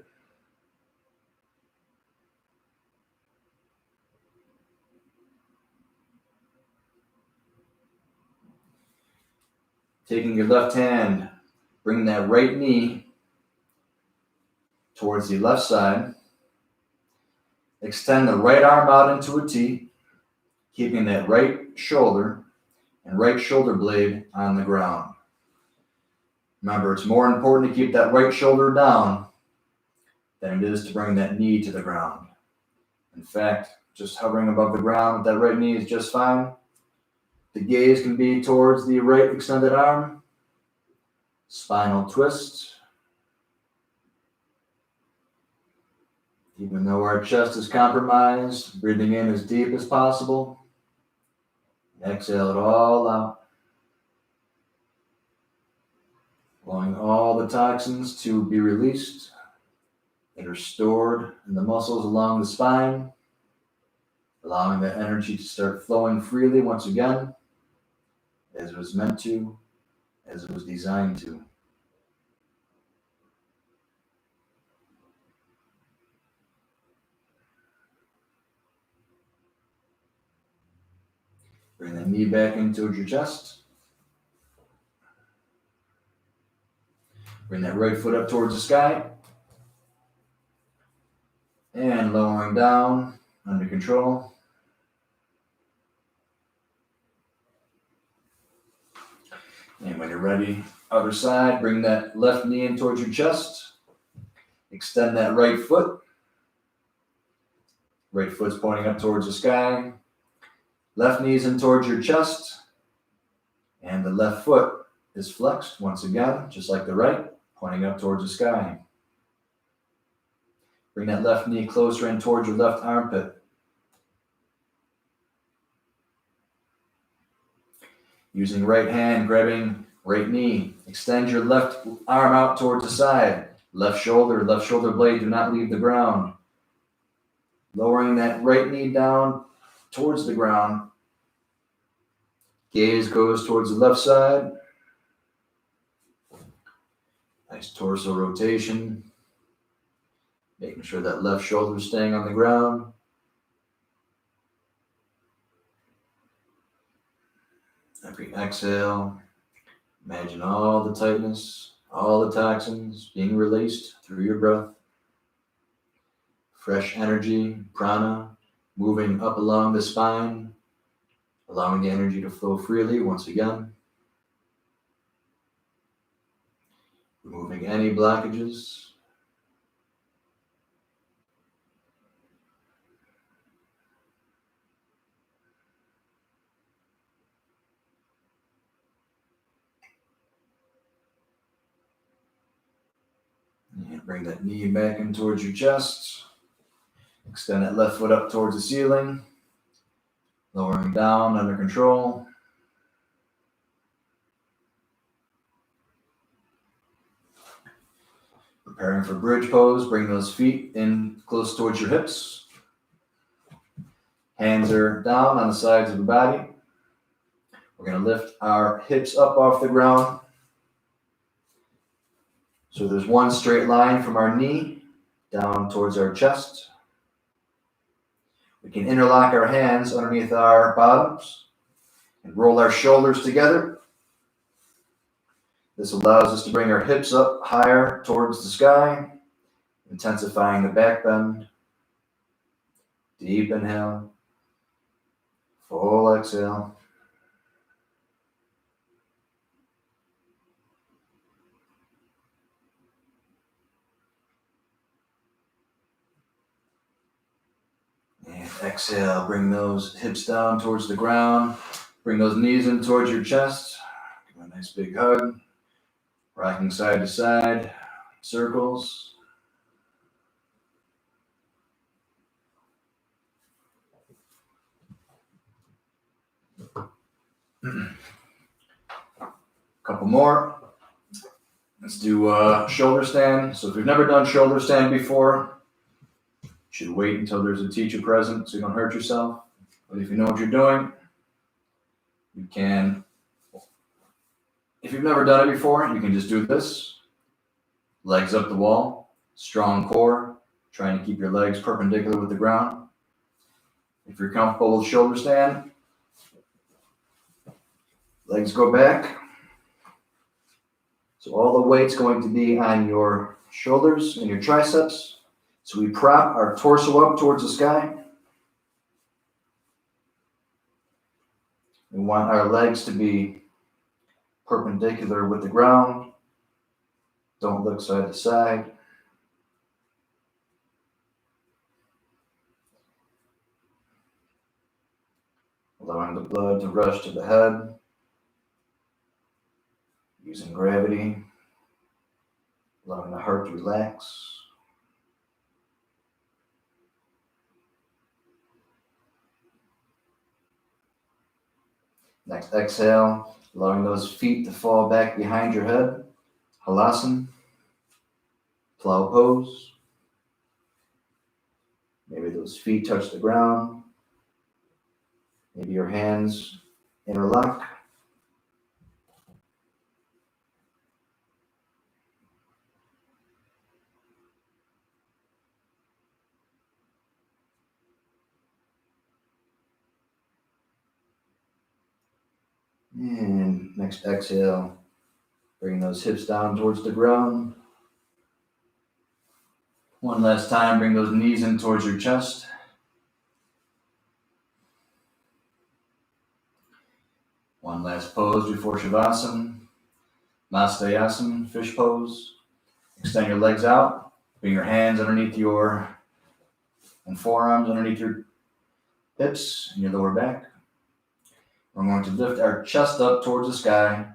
Speaker 1: Taking your left hand, bring that right knee towards the left side. Extend the right arm out into a T, keeping that right shoulder and right shoulder blade on the ground. Remember, it's more important to keep that right shoulder down than it is to bring that knee to the ground. In fact, just hovering above the ground with that right knee is just fine. The gaze can be towards the right extended arm. Spinal twist. Even though our chest is compromised, breathing in as deep as possible. Exhale it all out. Allowing all the toxins to be released that are stored in the muscles along the spine. Allowing that energy to start flowing freely once again, as it was meant to, as it was designed to. Bring the knee back into your chest. Bring that right foot up towards the sky. And lowering down, under control. And when you're ready, other side, bring that left knee in towards your chest. Extend that right foot. Right foot's pointing up towards the sky. Left knee's in towards your chest. And the left foot is flexed once again, just like the right, pointing up towards the sky. Bring that left knee closer in towards your left armpit. Using right hand, grabbing right knee. Extend your left arm out towards the side. Left shoulder blade do not leave the ground. Lowering that right knee down towards the ground. Gaze goes towards the left side. Nice torso rotation. Making sure that left shoulder is staying on the ground. Every exhale, imagine all the tightness, all the toxins being released through your breath. Fresh energy, prana, moving up along the spine, allowing the energy to flow freely once again. Removing any blockages. And bring that knee back in towards your chest. Extend that left foot up towards the ceiling. Lowering down under control. Preparing for bridge pose. Bring those feet in close towards your hips. Hands are down on the sides of the body. We're going to lift our hips up off the ground. So there's one straight line from our knee down towards our chest. We can interlock our hands underneath our bottoms and roll our shoulders together. This allows us to bring our hips up higher towards the sky, intensifying the back bend. Deep inhale, full exhale. And exhale, bring those hips down towards the ground. Bring those knees in towards your chest. Give a nice big hug. Rocking side to side, circles. Couple more. Let's do a shoulder stand. So if you've never done shoulder stand before, you should wait until there's a teacher present so you don't hurt yourself. But if you know what you're doing, you can. If you've never done it before, you can just do this. Legs up the wall, strong core, trying to keep your legs perpendicular with the ground. If you're comfortable with shoulder stand, legs go back. So all the weight's going to be on your shoulders and your triceps. So we prop our torso up towards the sky. We want our legs to be perpendicular with the ground. Don't look side to side. Allowing the blood to rush to the head. Using gravity, allowing the heart to relax. Next exhale, allowing those feet to fall back behind your head. Halasana, plow pose. Maybe those feet touch the ground. Maybe your hands interlock. And next exhale, bring those hips down towards the ground. One last time, bring those knees in towards your chest. One last pose before Shavasana. Nastayasana, fish pose. Extend your legs out. Bring your hands underneath and forearms underneath your hips and your lower back. We're going to lift our chest up towards the sky,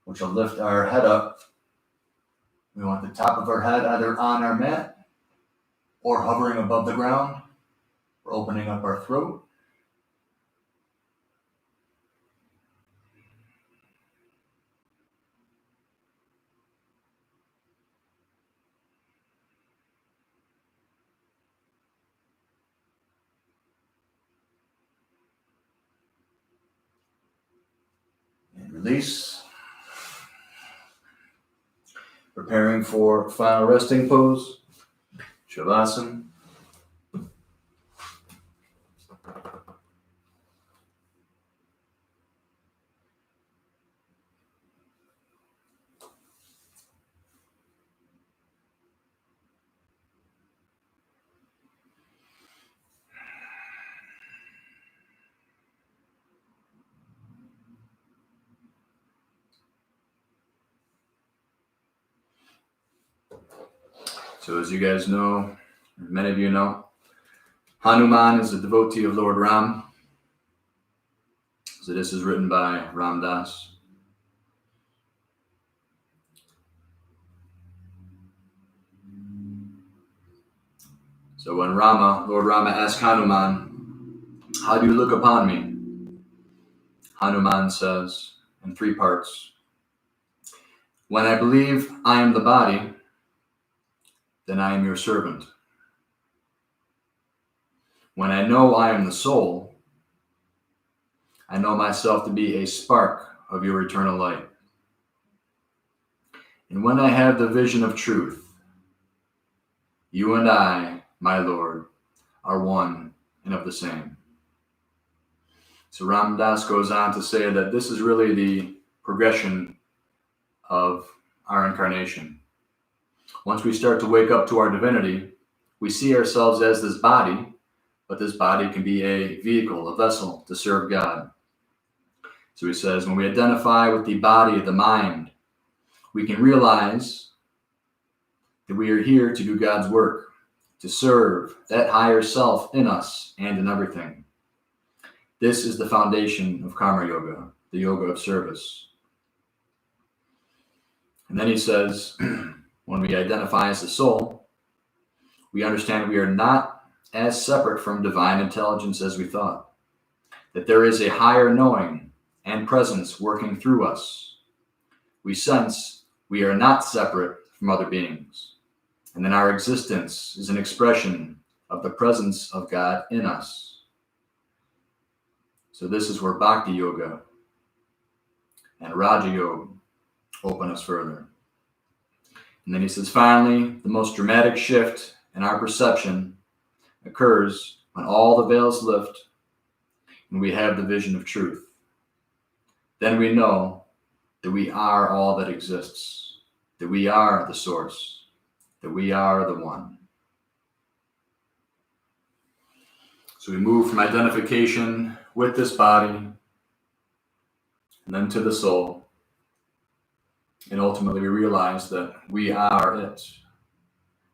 Speaker 1: which will lift our head up. We want the top of our head either on our mat or hovering above the ground. We're opening up our throat. Release. Preparing for final resting pose, Shavasana. So as you guys know, many of you know, Hanuman is a devotee of Lord Ram. So this is written by Ram Das. So when Lord Rama asked Hanuman, "How do you look upon me?" Hanuman says in 3 parts, "When I believe I am the body, then I am your servant. When I know I am the soul, I know myself to be a spark of your eternal light. And when I have the vision of truth, you and I, my Lord, are one and of the same." So Ram Das goes on to say that this is really the progression of our incarnation. Once we start to wake up to our divinity, we see ourselves as this body, but this body can be a vehicle, a vessel to serve God. So he says, when we identify with the body, the mind, we can realize that we are here to do God's work, to serve that higher self in us and in everything. This is the foundation of Karma Yoga, the yoga of service. And then he says, when we identify as the soul, we understand we are not as separate from divine intelligence as we thought, that there is a higher knowing and presence working through us. We sense we are not separate from other beings, and then our existence is an expression of the presence of God in us. So this is where Bhakti Yoga and Raja Yoga open us further. And then he says, finally, the most dramatic shift in our perception occurs when all the veils lift and we have the vision of truth. Then we know that we are all that exists, that we are the source, that we are the one. So we move from identification with this body and then to the soul. And ultimately we realize that we are it.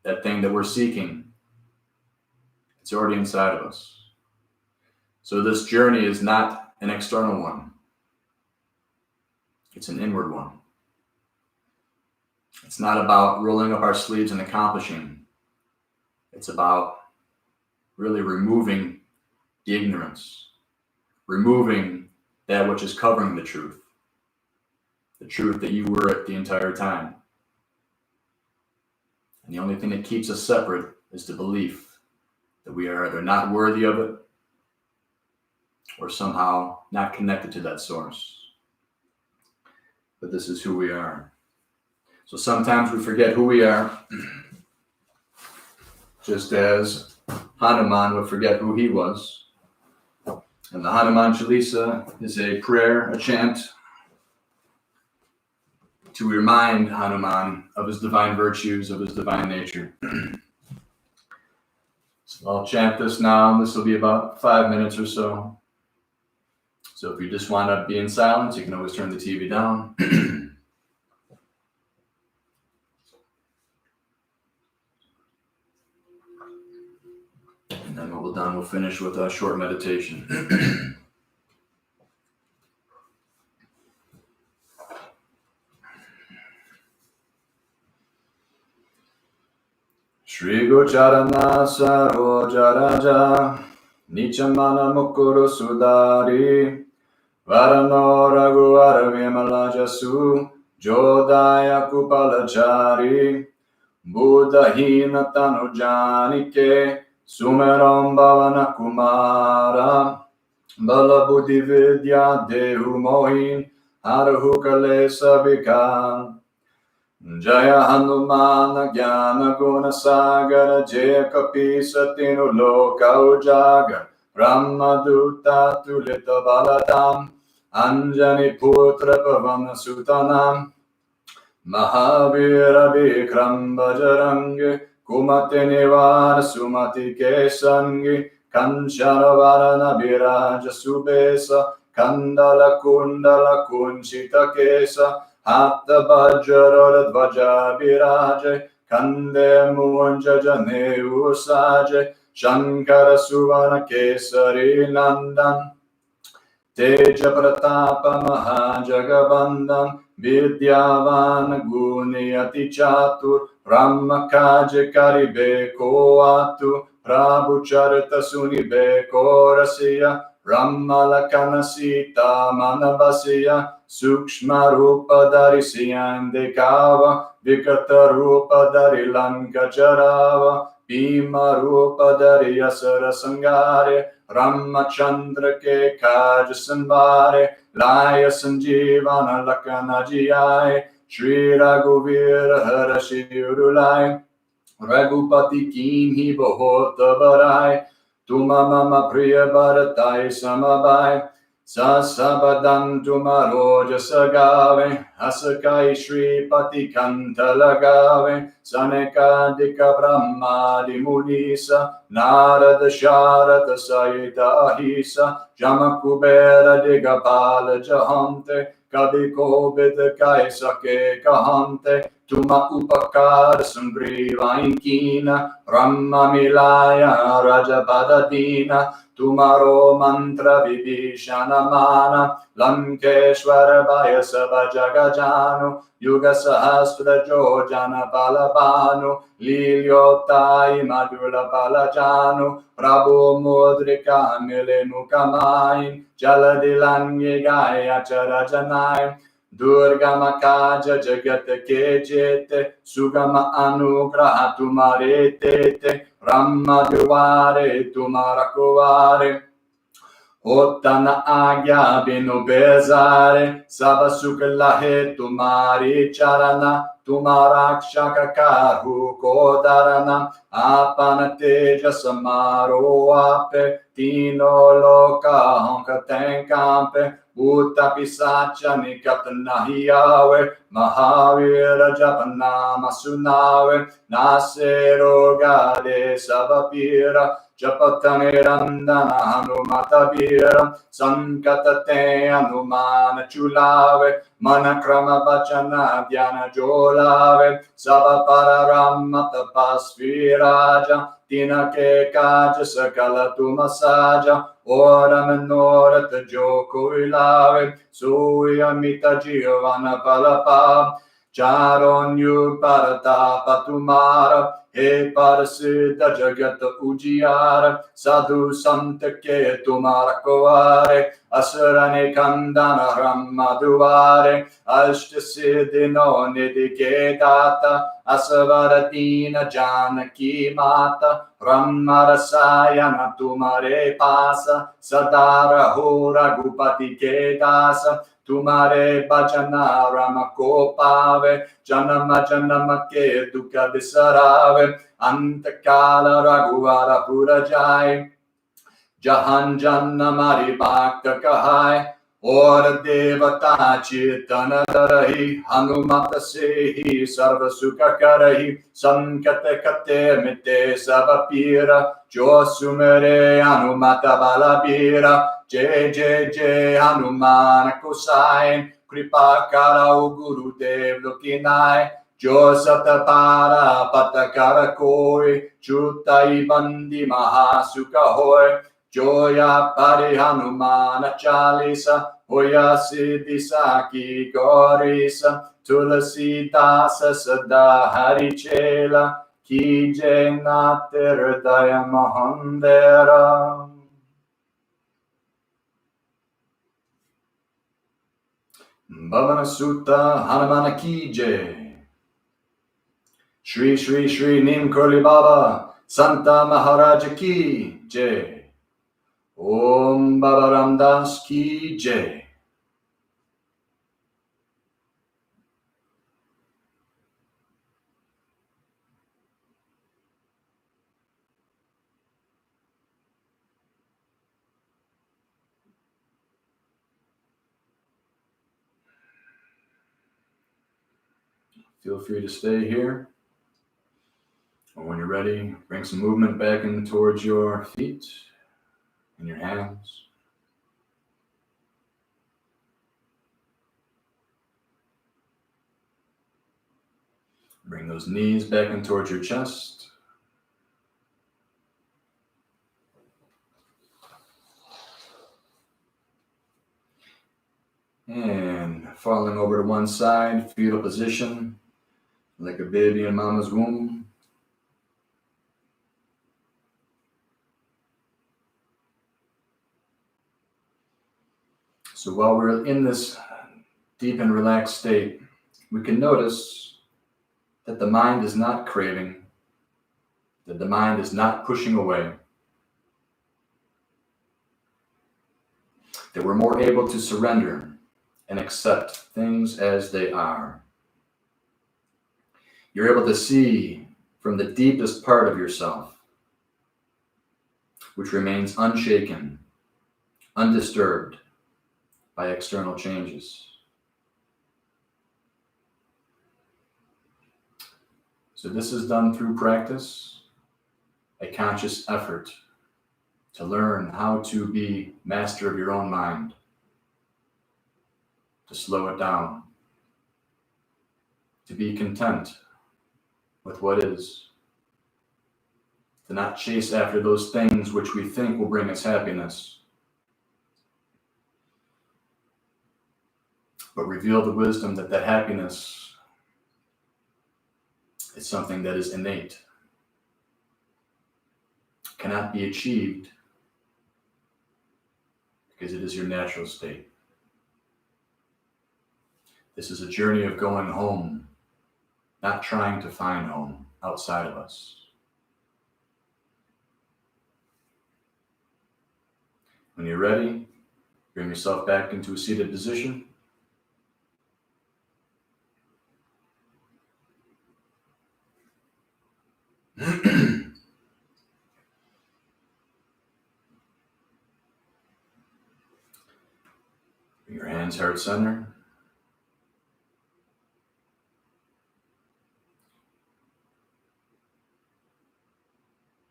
Speaker 1: That thing that we're seeking, it's already inside of us. So this journey is not an external one. It's an inward one. It's not about rolling up our sleeves and accomplishing. It's about really removing the ignorance, removing that which is covering the truth that you were at the entire time. And the only thing that keeps us separate is the belief that we are either not worthy of it or somehow not connected to that source. But this is who we are. So sometimes we forget who we are, just as Hanuman would forget who he was. And the Hanuman Chalisa is a prayer, a chant, to remind Hanuman of his divine virtues, of his divine nature. So I'll chant this now. This will be about 5 minutes or so. So if you just want to be in silence, you can always turn the TV down. And then when we're done, we'll finish with a short meditation. Shri Gocharana Saroja Raja Nichamana Mukuru Sudari Varano Raghuara Vimala Jasu Jodaya Kupalachari Buddhahina Tanu Janike Sumeram Bhavana Kumara Bala Buddhi Vidya Dehu Mohin Harahukale Sabika. Jaya Hanuman Jnana Guna Sagara Jaya Kapisa Tinu Loka Ujaga Brahmaduta Tulita Balatam Anjani Putra Pavana Sutanam Mahavira Vikram Bajarangi Kumate Nivara Sumati Kesangi Kancharavara Viraja Subesa Kandala Kundala Kunchita Kesa Hatta Bajara Dvaja Viraje Kande Munja Jane Usaje Shankara Suvana Kesari Nandan Teja Pratapa Mahajagabandam Vidyavan Guniyati Chatur Brahmakaje Karibe Koatu Prabhu Charita Sunibe Korasiya Brahmalakana Sita Manabasiya Sukshma Rupa Darisiyan Dekava Vikata Rupa Darilanka Charava Bhima Rupa Dariyasara Sangare Ramachandra ke kaj sanvare, Laya sanjivana lakana jiyai, Shri Raghuveer hara shirulai, Raghupati kinhi bahota barai, Tuma mama priya bharatai samabai, Sasabadan tumaro jasagave, Asakai Shri Pati kanta lagave, Sanekadika Brahmadi Munisa, Narada Sharada Saita Ahisa, Jamakubera Digapala Jahante, Kadiko Vidaka Ke Kahante, Tuma Upakar Sangriva Inkina, Brahma Milaya Rajapadadina, Tumaro Mantra Vibhishana Mana, Lankeshwara Vayasava Jagajanu, Yuga Sahasra Jojana Balabanu, Lilyotai Madhula Balajanu, Prabhu Mudrika Milenu Kamain, Jaladilangi Gaya Charajanai, Durga Makaja Jagat Kejete, Sugama Anugraha Tumare Tete, Brahma Duvare Tumara Kovare, Ottana Agya Binu Bezare, Savasukalahe Tumari Charana, Tumaraksha Karu Kodarana, Apana Teja Samaro Ape, Tino Loka Honka Tenkampe, Uta Pisacha Nikatana Hiyawe, Mahavira Japanama Sunawe, Nasero Gade Savapira, Japatane Randana Hanumata Vira, Sankatate Hanumana Chulave, Manakrama Bachana Dhyana Jolave, Sabapara Ramata Pasviraja, Tina Ke Kaja Sakala Tumasaja, Ora Menora Tajoko Ilave, Suyamita Giovanna Palapa, Charonyu Paratapa Tumara, He Parasiddha Jagata Ujiyara, Sadhu Santa Ke Tumara Kovare, Asarane Kandana Ramaduvare, Ashta Siddhino Nidhi Data, Asavaratina Janaki Mata, Ramarasayana Tumare Pasa, Sadara Hora Gupati Kedasa, Tumare Bhajana Ramakopave, Janama Janama Ke Dukkha Visarave, Antakala Raghuvara Purajai, Jahan Janna Mari Bhakta Kahai, Or Devata Chitana Darahi, Hanumata Sehi, Sarva Sukha Karahi, Sankate Kate Mite Savapira, Josumere Hanumata Balabira, Jai Jai Jai Hanumana Kusai, Kripa Karau Guru Dev Lukinai, Josata Para Patakara Koi, Chutai Bandi Mahasuka Hoy, Joya Pari Hanumana Chalisa, Hoya Siddhi Saki Gorisa, Tulasi Dasa Sada Harichela, Ki Jainate Hridaya Mahandera. Bhavana Sutta Hanumana Ki Jai. Shri Shri Shri Nim Kurli Baba, Santa Maharaja Ki Jai. Om Baba Ramdas Ki Jai. feel free to stay here. And when you're ready, bring some movement back in towards your feet and your hands. Bring those knees back in towards your chest. And falling over to one side, fetal position, like a baby in mama's womb. So while we're in this deep and relaxed state, we can notice that the mind is not craving, that the mind is not pushing away, that we're more able to surrender and accept things as they are. You're able to see from the deepest part of yourself, which remains unshaken, undisturbed by external changes. So this is done through practice, a conscious effort to learn how to be master of your own mind, to slow it down, to be content with what is, to not chase after those things which we think will bring us happiness, but reveal the wisdom that happiness is something that is innate, cannot be achieved because it is your natural state. This is a journey of going home, not trying to find home outside of us. When you're ready, bring yourself back into a seated position. Bring your hands heart center.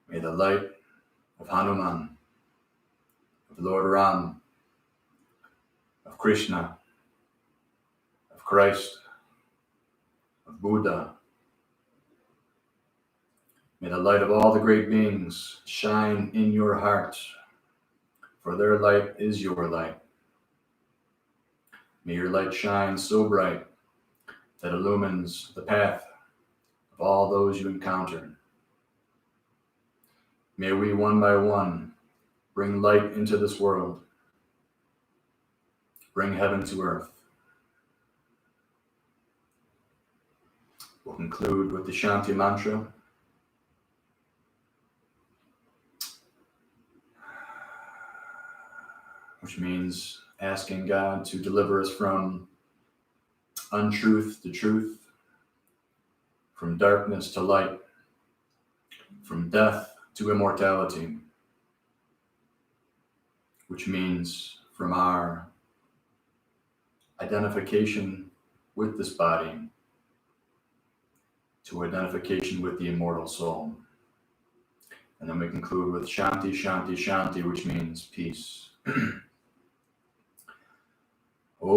Speaker 1: May the light of Hanuman, of Lord Ram, of Krishna, of Christ, of Buddha, may the light of all the great beings shine in your heart, for their light is your light. May your light shine so bright that illumines the path of all those you encounter. May we, one by one, bring light into this world, bring heaven to earth. We'll conclude with the Shanti mantra. Which means asking God to deliver us from untruth to truth, from darkness to light, from death to immortality, which means from our identification with this body to identification with the immortal soul. And then we conclude with Shanti, Shanti, Shanti, which means peace. Om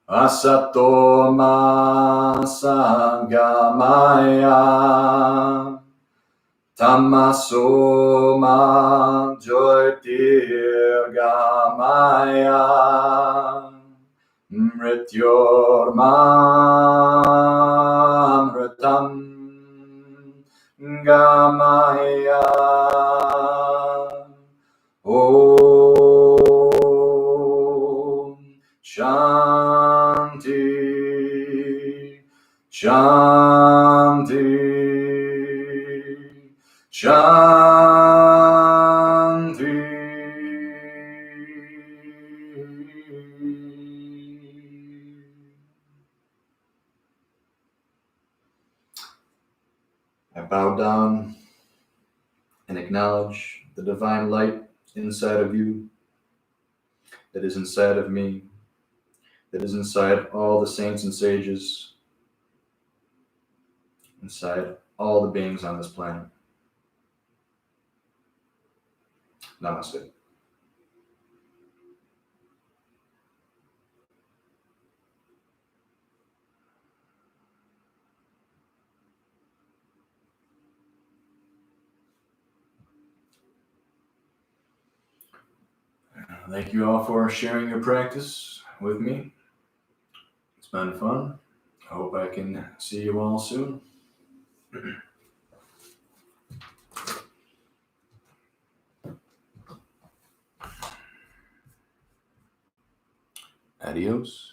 Speaker 1: Asato Ma Sagamaya Tamaso Ma Jyotirgamaya Mrityorma Amritam Gamaya. Om Shanti Shanti Shanti. I bow down and acknowledge the divine light inside of you, that is inside of me, that is inside all the saints and sages, inside all the beings on this planet. Namaste. Thank you all for sharing your practice with me. It's been fun. I hope I can see you all soon. Adios.